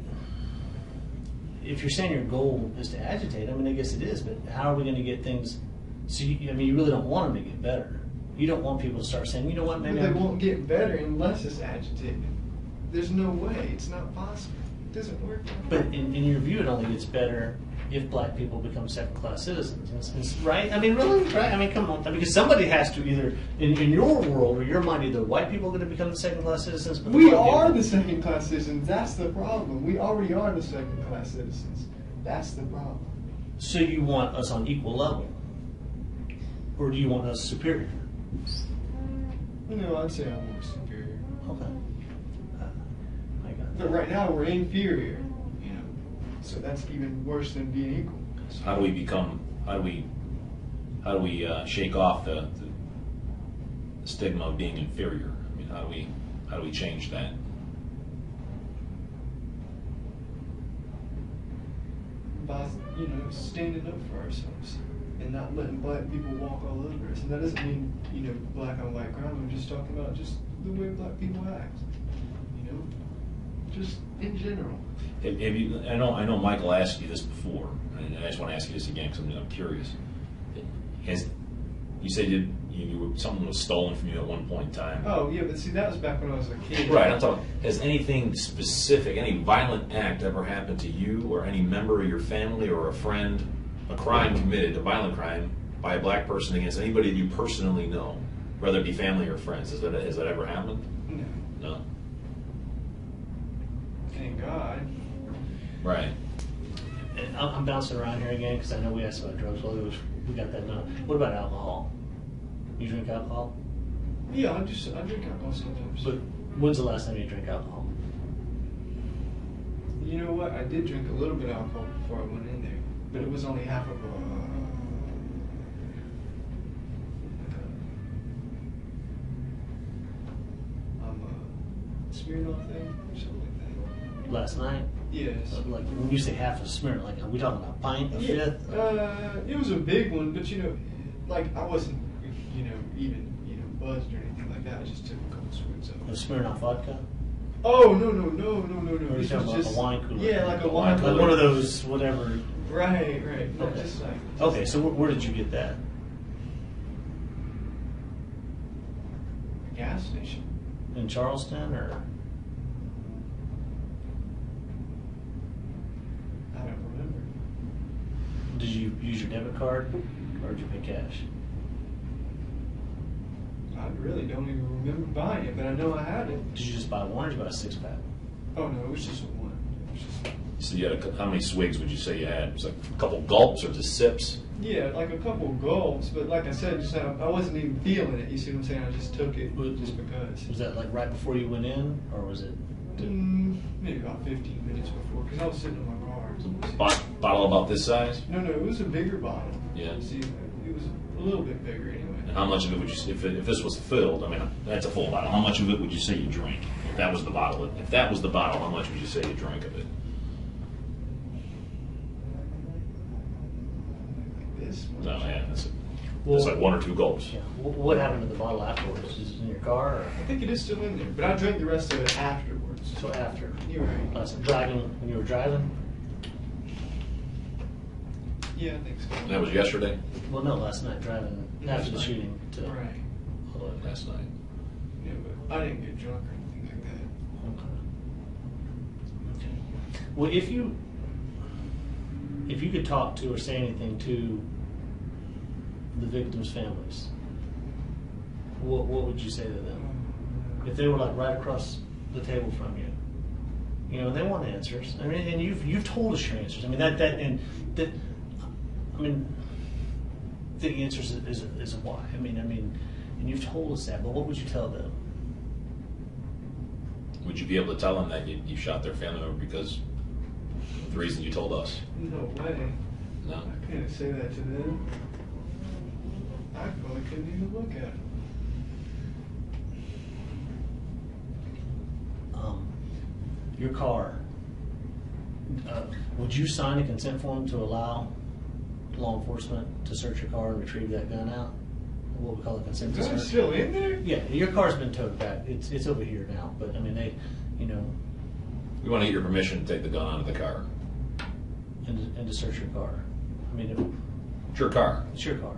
if you're saying your goal is to agitate, I mean, I guess it is, but how are we going to get things? So, you really don't want them to get better. You don't want people to start saying, you know what, maybe But they I'm- won't get better unless it's agitated. There's no way. It's not possible. It doesn't work. But in your view, it only gets better if black people become second-class citizens, right? I mean, really, right? I mean, come on, because somebody has to either, in your world or your mind, either white people are going to become the second-class citizens. But the We black are people- the second class citizens. That's the problem. We already are the second class citizens. That's the problem. So you want us on equal level, or do you want us superior? No, I'd say I'm more superior. Okay. I got that. But right now we're inferior. So that's even worse than being equal. So how do we shake off the stigma of being inferior? I mean, how do we change that? By standing up for ourselves and not letting black people walk all over us. And that doesn't mean black on white crime. I'm just talking about just the way black people act. Just in general. Have you, I know Michael asked you this before, and I just want to ask you this again because I'm curious. You said something was stolen from you at one point in time? Oh yeah, but see that was back when I was a kid. Right, I'm talking, has anything specific, any violent act ever happened to you or any member of your family or a friend, a crime committed, a violent crime by a black person against anybody you personally know, whether it be family or friends? Has that ever happened? No. No? Thank God. Right. And I'm bouncing around here again because I know we asked about drugs. Well, we got that done. What about alcohol? You drink alcohol? Yeah, I drink alcohol sometimes. But when's the last time you drank alcohol? You know what? I did drink a little bit of alcohol before I went in there, but it was only half of a Smirnoff thing or something like that. Last night? Yes. Like when you say half a Smirnoff, like are we talking about a pint, a fifth? It was a big one, but like I wasn't, even buzzed or anything like that. I just took a couple swigs of A it. Smirnoff vodka? Oh no! Or are you This talking was about just a wine cooler? Yeah, like a wine Like cooler. one of those, whatever. Right. No, Okay. just like. Okay, so where did you get that? Gas station. In Charleston, or? I don't remember. Did you use your debit card, or did you pay cash? I really don't even remember buying it, but I know I had it. Did you just buy one, or did you buy a six-pack? Oh no, it was just one. It was just. So you had how many swigs would you say you had? It was like a couple gulps or just sips? Yeah, like a couple gulps, but like I said, I wasn't even feeling it. You see what I'm saying? I just took it just because. Was that like right before you went in, or was it? Maybe about 15 minutes before, because I was sitting in my car. Bottle about this size? No, it was a bigger bottle. Yeah. See, it was a little bit bigger anyway. And how much of it would you say, if this was filled, I mean, that's a full bottle, how much of it would you say you drank? If that was the bottle, how much would you say you drank of it? This much. No, yeah, that's Well- like 1 or 2 gulps. Yeah. What happened to the bottle afterwards? Is it in your car or I think it is still in there, but I drank the rest of it afterwards. so after? You're right. When you were driving? Yeah, I think so. That was yesterday? Well, no, last night driving after the shooting to. Right. Last night. Yeah, but I didn't get drunk or anything like that. Okay. Well, if you could talk to or say anything to the victims' families, what would you say to them? If they were like right across the table from you, you know, they want answers. I mean, and you've told us your answers. I mean the answers is a why. I mean, and you've told us that. But what would you tell them? Would you be able to tell them that you shot their family member because of the reason you told us? No way. No. I can't say that to them. I probably couldn't even look at them. Your car. Would you sign a consent form to allow law enforcement to search your car and retrieve that gun out? What we call a consent to Is that search. still in there? Yeah, your car's been towed back. It's over here now. But I mean, they, you know, We want to get your permission to take the gun out of the car. and to search your car. I mean, It's your car. it's your car.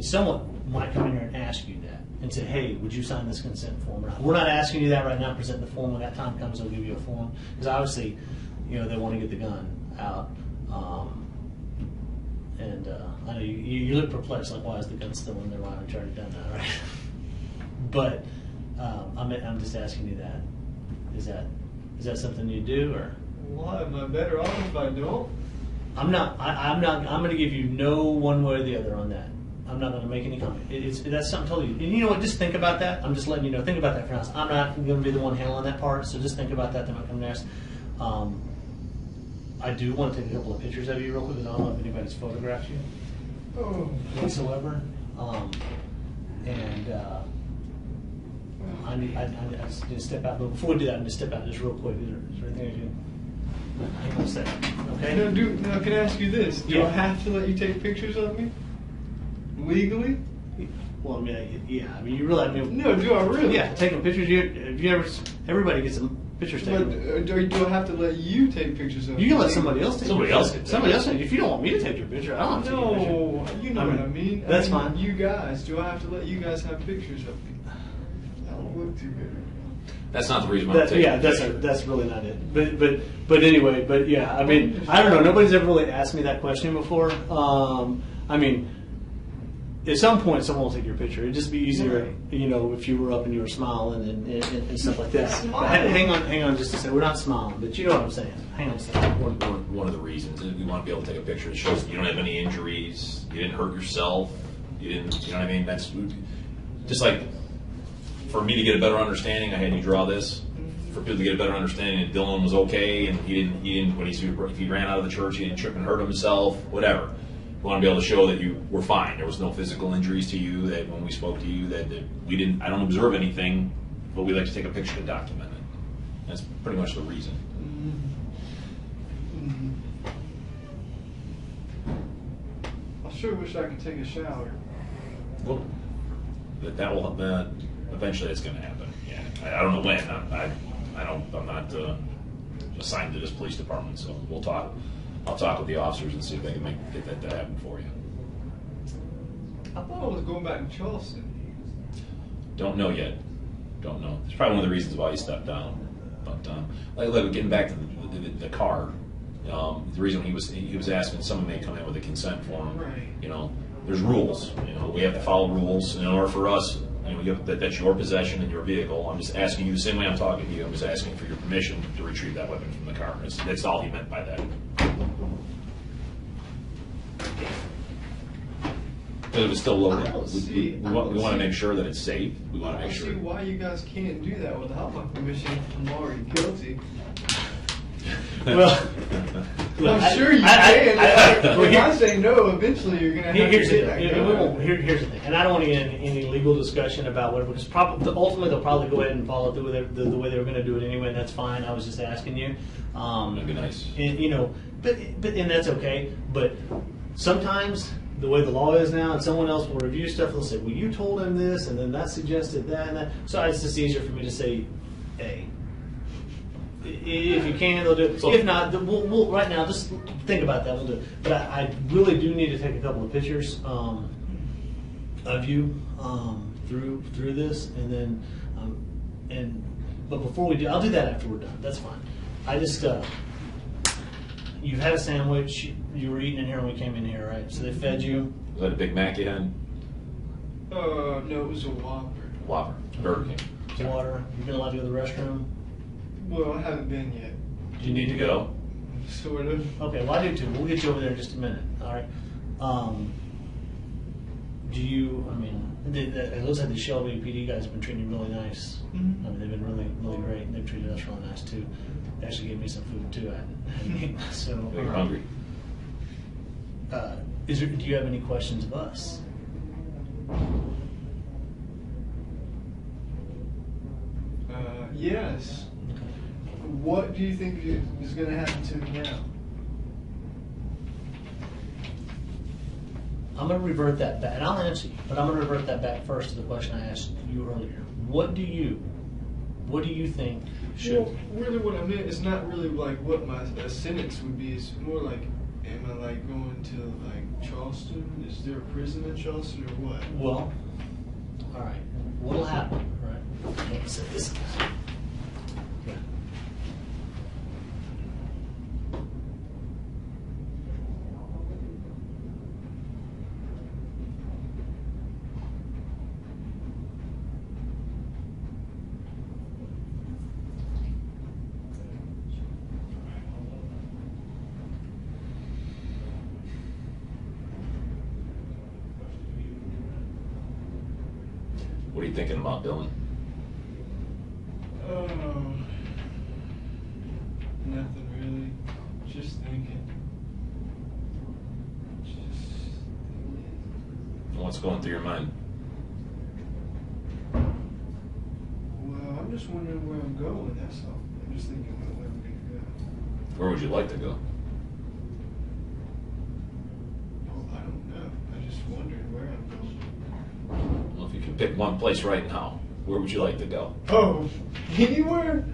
Someone might come in here and ask you that and say, "Hey, would you sign this consent form?" We're not asking you that right now. Present the form when that time comes. They'll give you a form because obviously, you know, they want to get the gun out. I know you look perplexed, like why is the gun still in there? Why haven't you already done that, right? But I'm just asking you that. Is that something you do or? Why? Am I better off if I don't? I'm not. I'm going to give you no one way or the other on that. I'm not going to make any comment. That's something totally. And you know what? Just think about that. I'm just letting you know. Think about that for now. I'm not going to be the one handling that part. So just think about that. Then I'll come next. I do want to take a couple of pictures of you real quick. I don't know if anybody's photographed you Oh. whatsoever. I just need to step out. But before we do that, I'm going to step out just real quick. Is there anything I can? Hang on a second. Okay. Now, can I ask you this? Do Yeah. I have to let you take pictures of me? Legally? Well, yeah. You really. No, do I really? Yeah, taking pictures. Have you ever? Everybody gets some pictures But taken. do I have to let you take pictures of me? You can let somebody else take. Somebody pictures. else can. Somebody else. If you don't want me to take your picture, I don't have to take your picture. No, you know what I mean. That's I mean, fine. You guys, do I have to let you guys have pictures of me? I don't look too good. That's not the reason why I'm taking the picture. That's really not it. But anyway, yeah. I don't know. Nobody's ever really asked me that question before. At some point, someone will take your picture. It'd just be easier, you know, if you were up and you were smiling and stuff like that. Hang on just a second. We're not smiling, but you know what I'm saying. Hang on a second. One of the reasons is we want to be able to take a picture that shows you don't have any injuries, you didn't hurt yourself, you know what I mean? That's just like for me to get a better understanding, I had you draw this. For people to get a better understanding that Dylann was okay and he didn't when if he ran out of the church, he didn't trip and hurt himself, whatever. We want to be able to show that you were fine. There was no physical injuries to you. That when we spoke to you, that we didn't. I don't observe anything, but we like to take a picture to document it. That's pretty much the reason. I sure wish I could take a shower. Well, that will eventually it's going to happen. Yeah, I don't know when. I'm not assigned to this police department, so we'll talk. I'll talk with the officers and see if they can get that to happen for you. I thought I was going back to Charleston. Don't know yet. Don't know. It's probably one of the reasons why he stepped down. But like getting back to the car, the reason he was asking someone may come in with a consent form. Right. You know, there's rules. You know, we have to follow rules. And in order for us, you know, that's your possession and your vehicle. I'm just asking you the same way I'm talking to you. I'm just asking for your permission to retrieve that weapon from the car. That's all he meant by that. Because it was still loaded. I don't We want to make sure that it's safe. We want I to make don't sure. see why you guys can't do that without my permission if I'm already guilty. Well, look, I'm sure you can. If I say no, eventually you're going to have Here's to the get thing. that gun. Here's the thing, and I don't want to get into any legal discussion about whatever, because ultimately they'll probably go ahead and follow through with it the way they were going to do it anyway, and that's fine. I was just asking you. That'd be nice. And, you know, but and that's okay. But sometimes the way the law is now, and someone else will review stuff, they'll say, "Well, you told him this, and then that suggested that and that." So it's just easier for me to say, "A." If you can, they'll do it. If not, we'll right now just think about that. We'll do it. But I really do need to take a couple of pictures of you through this, and then but before we do, I'll do that after we're done. That's fine. I just you've had a sandwich. You were eating in here when we came in here, right? So they fed you. Was that a Big Mac you had? No, it was a Whopper. Whopper. Burger King. Water. You've been allowed to go to the restroom. Well, I haven't been yet. Do you need to go? Sort of. Okay, well I do too. We'll get you over there in just a minute. All right. Do you? I mean, it looks like the Shelby PD guys have been treating you really nice. Mhm. I mean, they've been really, really great, and they've treated us really nice too. They actually gave me some food too. I hadn't eaten, so. Are you hungry? Do you have any questions of us? Yes. What do you think is going to happen to me now? I'm going to revert that back, and I'll answer you, but I'm going to revert that back first to the question I asked you earlier. What do you think should? Well, really, what I meant is not really like what my sentence would be. It's more like, am I like going to like Charleston? Is there a prison in Charleston or what? Well, all right. What'll happen? Right. Let me say this. Yeah. What are you thinking about, Dylan? Nothing really. Just thinking. What's going through your mind? Well, I'm just wondering where I'm going, that's all. I'm just thinking about where I'm going to go. Where would you like to go? Oh, I don't know. I'm just wondering where I'm going. Well, if you can pick one place right now, where would you like to go? Oh, anywhere?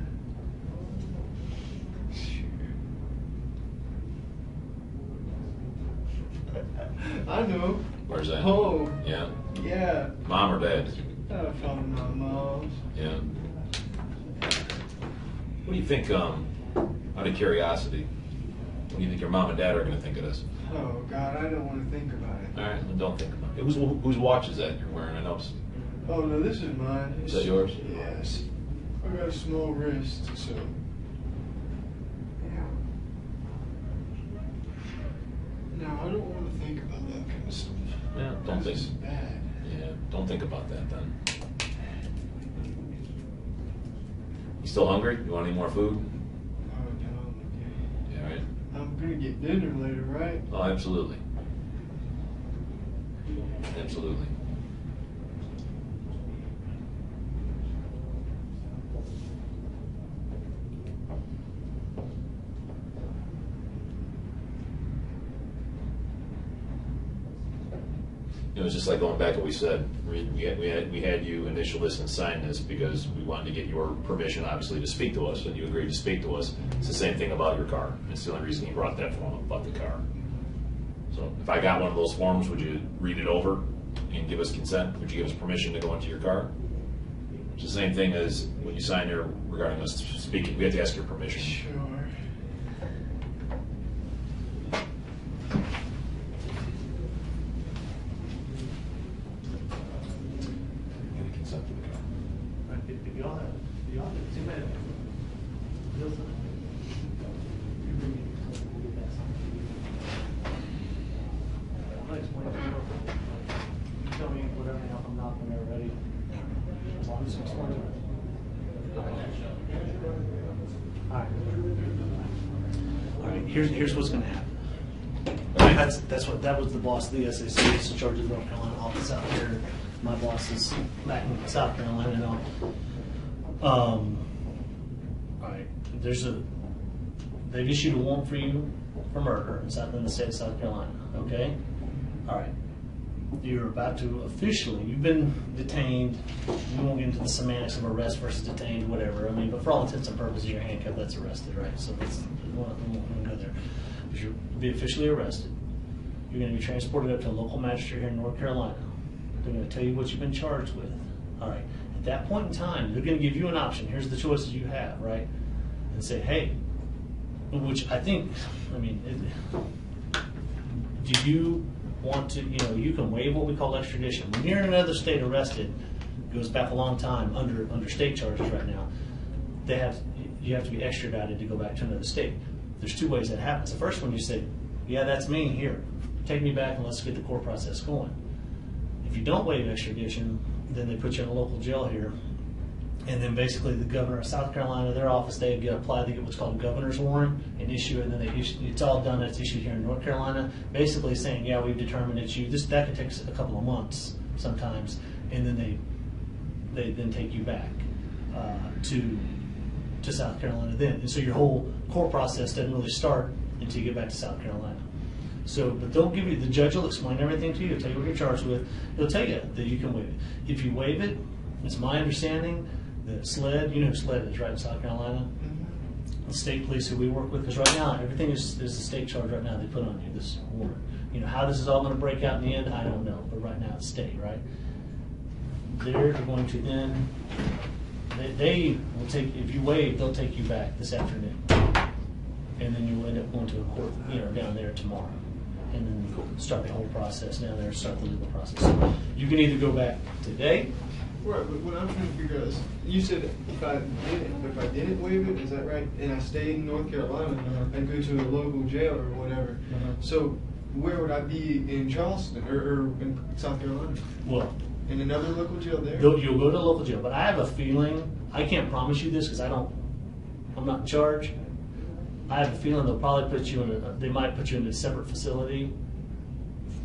I know. Where's that? Home. Yeah. Yeah. Mom or dad? Probably my mom's. Yeah. What do you think, out of curiosity, what do you think your mom and dad are going to think of this? Oh, God, I don't want to think about it. All right, then don't think about it. Whose watch is that you're wearing? I noticed. Oh, no, this is mine. Is that yours? Yes. I got a small wrist, so. Yeah. No, I don't want to think about that kind of stuff. Yeah, don't think. This is bad. Yeah, don't think about that then. You still hungry? You want any more food? Oh, no, I'm okay. Yeah, right. I'm gonna get dinner later, right? Oh, absolutely. Absolutely. It was just like going back to what we said. We had you initial this and sign this because we wanted to get your permission, obviously, to speak to us, and you agreed to speak to us. It's the same thing about your car. It's the only reason you brought that form up about the car. So if I got one of those forms, would you read it over and give us consent? Would you give us permission to go into your car? It's the same thing as when you sign here regarding us speaking. We have to ask your permission. Sure. Give the consent to the car. If you all have, too bad. I'll explain to you. You tell me whatever I'm not when they're ready. I'll just explain it. All right. All right, here's what's going to happen. That was the boss of the SAC. It's in charge of the North Carolina office out there. My boss is back in South Carolina and all. All right, they've issued a warrant for you for murder in the state of South Carolina. Okay, all right. You're about to officially, you've been detained. We won't get into the semantics of arrest versus detained, whatever. I mean, but for all intents and purposes, you're handcuffed, that's arrested, right? So we won't go there. But you'll be officially arrested. You're going to be transported up to a local magistrate here in North Carolina. They're going to tell you what you've been charged with. All right. At that point in time, they're going to give you an option. Here's the choices you have, right? And say, hey, which I think, I mean, do you want to, you can waive what we call extradition. When you're in another state arrested, it goes back a long time under state charges right now, you have to be extradited to go back to another state. There's two ways that happens. The first one, you say, yeah, that's me, here, take me back and let's get the court process going. If you don't waive extradition, then they put you in a local jail here, and then basically the governor of South Carolina, their office, they apply, they get what's called a governor's warrant and issue it, and then it's all done, it's issued here in North Carolina, basically saying, yeah, we've determined it's you. That could take a couple of months sometimes, and then they then take you back to South Carolina then. And so your whole court process doesn't really start until you get back to South Carolina. So, but they'll give you, the judge will explain everything to you, he'll tell you what you're charged with, he'll tell you that you can waive it. If you waive it, it's my understanding that SLED, you know who SLED is, right, in South Carolina? Mm-hmm. The state police who we work with, because right now, everything is a state charge right now they put on you, this warrant. How this is all going to break out in the end, I don't know, but right now it's state, right? They're going to then, they will take, if you waive, they'll take you back this afternoon. And then you'll end up going to a court, down there tomorrow. And then start the whole process down there, start the legal process. So you can either go back today. Right, but what I'm trying to figure out is, you said if I didn't waive it, is that right? And I stayed in North Carolina, I'd go to a local jail or whatever. So where would I be in Charleston or in South Carolina? Well, in another local jail there? You'll go to a local jail, but I have a feeling, I can't promise you this because I'm not in charge. I have a feeling they'll probably put you they might put you in a separate facility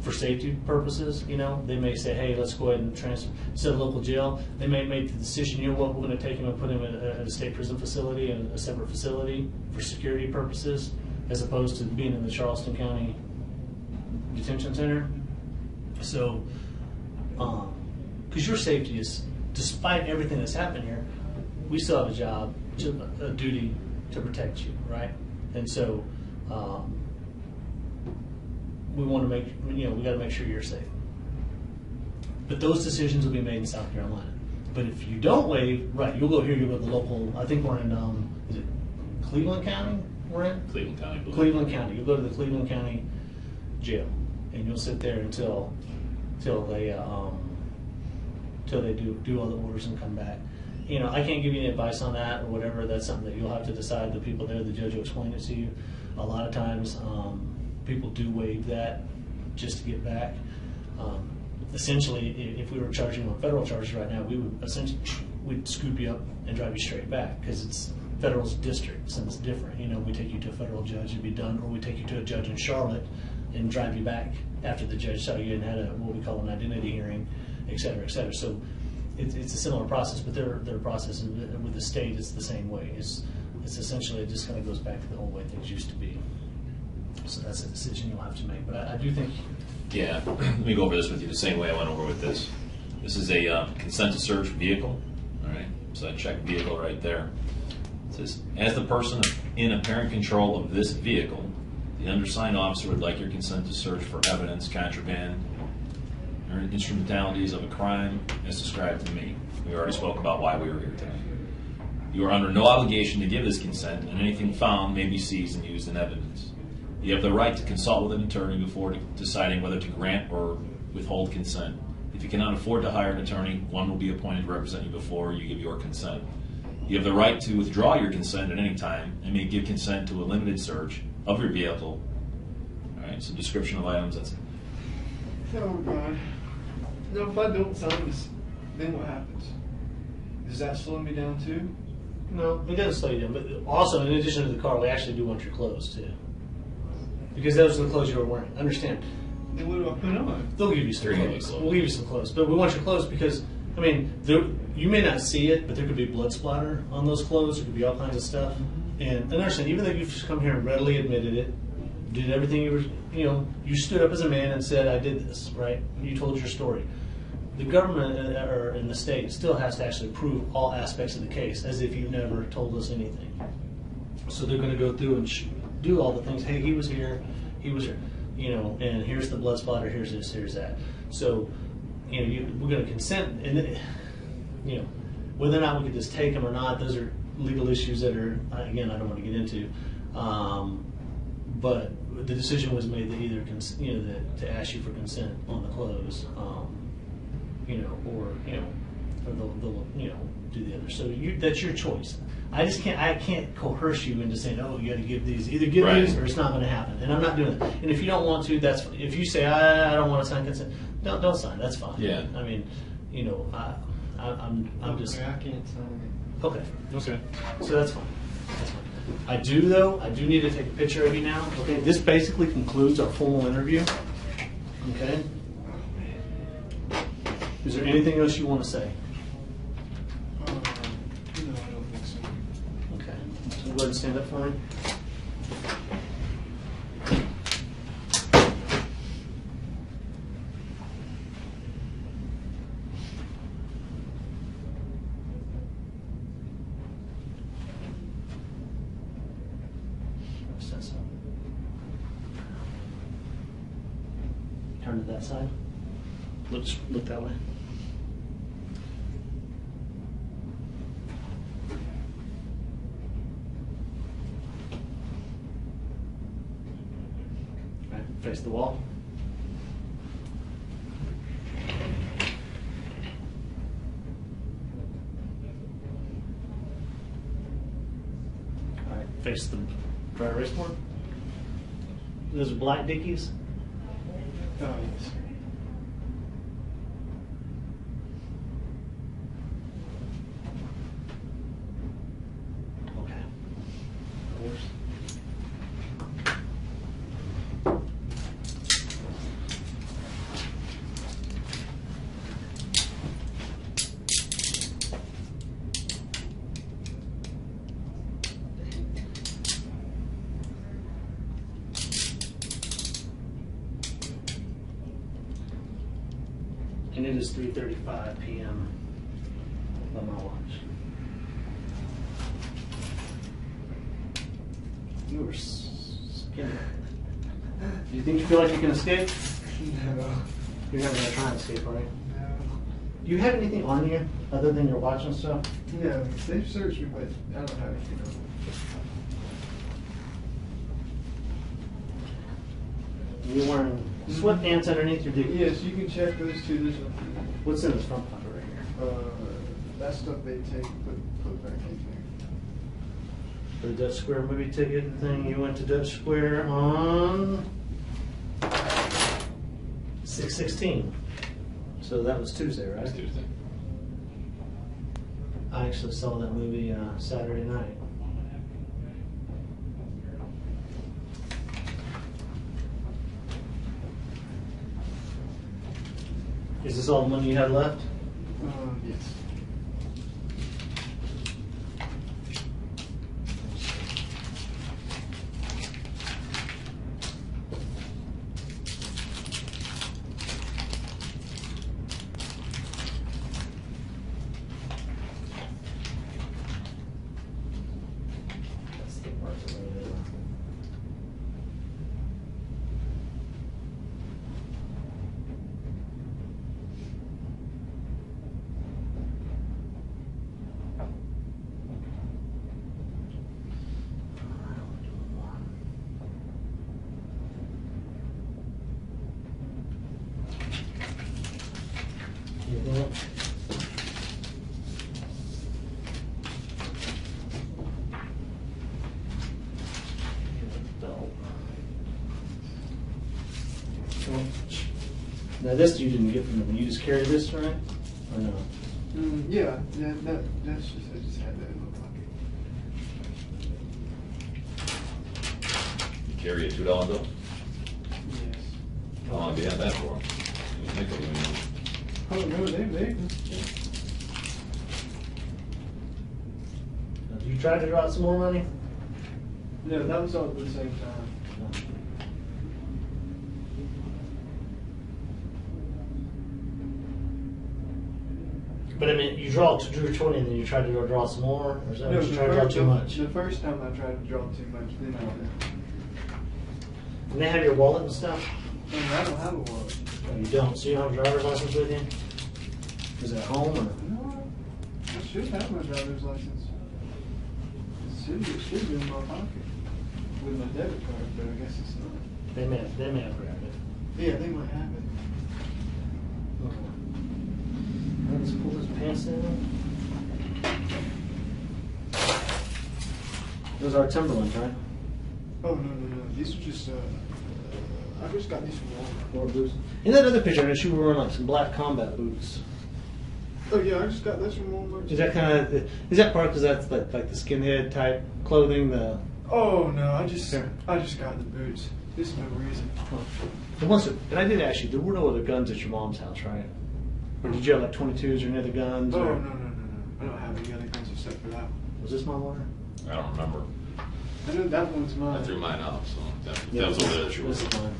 for safety purposes. They may say, hey, let's go ahead and transfer, instead of local jail, they may make the decision, we're going to take him and put him in a state prison facility and a separate facility for security purposes, as opposed to being in the Charleston County Detention Center. So, because your safety is, despite everything that's happened here, we still have a duty to protect you, right? And so we want to make, we got to make sure you're safe. But those decisions will be made in South Carolina. But if you don't waive, right, you'll go here, you'll go to the local, I think we're in, is it Cleveland County we're in? Cleveland County. Cleveland County. You'll go to the Cleveland County jail, and you'll sit there until they do all the orders and come back. I can't give you any advice on that or whatever. That's something that you'll have to decide. The people there, the judge will explain it to you. A lot of times, people do waive that just to get back. Essentially, if we were charging on federal charges right now, we'd scoop you up and drive you straight back because it's federal's district, so it's different. We take you to a federal judge, it'd be done, or we take you to a judge in Charlotte and drive you back after the judge saw you and had what we call an identity hearing, et cetera, et cetera. So it's a similar process, but their process with the state is the same way. It's essentially, it just kind of goes back to the old way things used to be. So that's a decision you'll have to make. But I do think. Yeah, let me go over this with you the same way I went over with this. This is a consent to search vehicle. All right, so I check vehicle right there. It says, as the person in apparent control of this vehicle, the undersigned officer would like your consent to search for evidence, contraband, or instrumentalities of a crime as described to me. We already spoke about why we were here today. You are under no obligation to give this consent, and anything found may be seized and used in evidence. You have the right to consult with an attorney before deciding whether to grant or withhold consent. If you cannot afford to hire an attorney, one will be appointed to represent you before you give your consent. You have the right to withdraw your consent at any time and may give consent to a limited search of your vehicle. All right, so description of items, that's it. Oh, God. Now, if I don't sign this, then what happens? Does that slow me down too? No, it doesn't slow you down. But also, in addition to the car, we actually do want your clothes too. because those are the clothes you were wearing. Understand? Then what do I put on? They'll give you some They're gonna give you clothes. clothes. We'll give you some clothes, but we want your clothes because I mean, you may not see it, but there could be blood splatter on those clothes. There could be all kinds of stuff. And understand, even though you've just come here and readily admitted it, did everything you stood up as a man and said, "I did this," right? You told your story. The government or in the state still has to actually prove all aspects of the case, as if you never told us anything. So they're going to go through and do all the things. Hey, he was here, and here's the blood splatter. Here's this, here's that. So, we're going to consent, and whether or not we could just take them or not, those are legal issues that are, again, I don't want to get into. But the decision was made that either to ask you for consent on the clothes, or they'll do the other. So that's your choice. I can't coerce you into saying, oh, you got to give these. Either give these or it's not going to happen. And I'm not doing that. And if you don't want to, that's fine. If you say I don't want to sign consent, don't sign. That's fine. Yeah. I mean, I'm just I can't sign it. okay. Okay. So that's fine. That's fine. I do need to take a picture of you now. Okay. This basically concludes our formal interview. Okay. Is there anything else you want to say? No, I don't think so. Okay. So go ahead and stand up for me. Turn to that side. Look that way. All right, face the wall. All right, face the dry erase board. Those are black Dickies. Oh, yes. Okay. Of course. And it is 3:35 p.m. by my watch. You were skinny. Do you think you feel like you can escape? No. You're never gonna try and escape, right? No. Do you have anything on you other than your watch and stuff? No, they've searched me, but I don't have anything on. You're wearing sweatpants underneath your Dickies. Yes, you can check those two. There's nothing. What's in this front pocket right here? That stuff they take, put back in The Dutch Square movie ticket thing. You went to Dutch Square on 6/16. So that was Tuesday, right? That's Tuesday. I actually saw that movie Saturday night. Is this all the money you had left? there. Yes. That's the part that I did. Anything else? Belt. Now this you didn't get from them. You just carry this, right? Or no? Yeah, that's just, I just had that in my pocket. You carry a $2 bill? How long have you had that for? Nickel, you know. Oh, no, they. You tried to draw out some more money? No, that was all at the same time. But I mean, you drew 20 and then you tried to draw some more? Or is that No, you tried to draw too much? The first time I tried to draw too much, then I did. And they have your wallet and stuff? And I don't have a wallet. Oh, you don't? So you don't have a driver's license with you? Is it at home or? No, I should have my driver's license. It should be in my pocket with my debit card, but I guess it's not. They may have grabbed it. Yeah, they might have it. Let's pull his pants down. Those are Timberlands, right? Oh, no. These are just, I just got these from Walmart. Or boots. In that other picture, I noticed you were wearing like some black combat boots. Oh, yeah, I just got this from Walmart. Is that kind of, is that part because that's like the skinhead type clothing? Oh, no, I just Sure. got the boots. There's no reason. And I did ask you, there were no other guns at your mom's house, right? Or did you have like 22s or any other guns? Oh, or? no. I don't have any other guns except for that one. Was this my water? I don't remember. I know that one's I mine. threw mine out, so that was over there that you were. This is mine.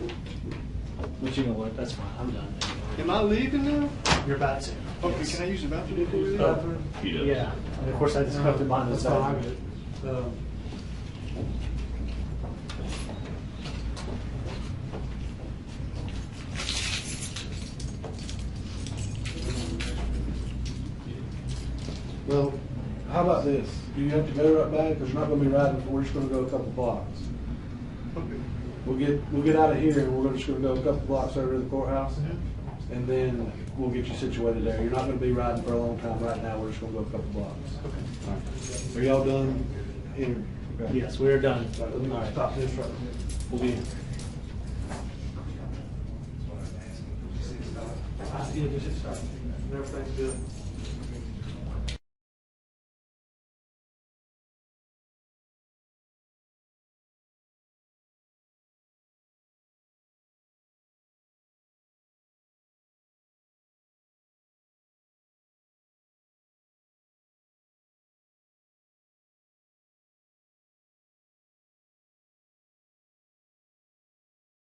But you know what? That's fine. I'm done. Am I leaving now? You're about to. Okay, Yes. can I use the bathroom before we leave? He does. Yeah. And of course, I just got to behind the side. Well, how about this? Do you have to go right back? Because you're not going to be riding. We're just going to go a couple blocks. Okay. We'll get out of here and we're just going to go a couple blocks over to the courthouse, and then we'll get you situated there. You're not going to be riding for a long time right now. We're just going to go a couple blocks. Okay. All right. Are y'all done? Here. Okay. Yes, we're done. All right, let me All right. stop this right here. We'll be. Yeah, just start. Everything's good.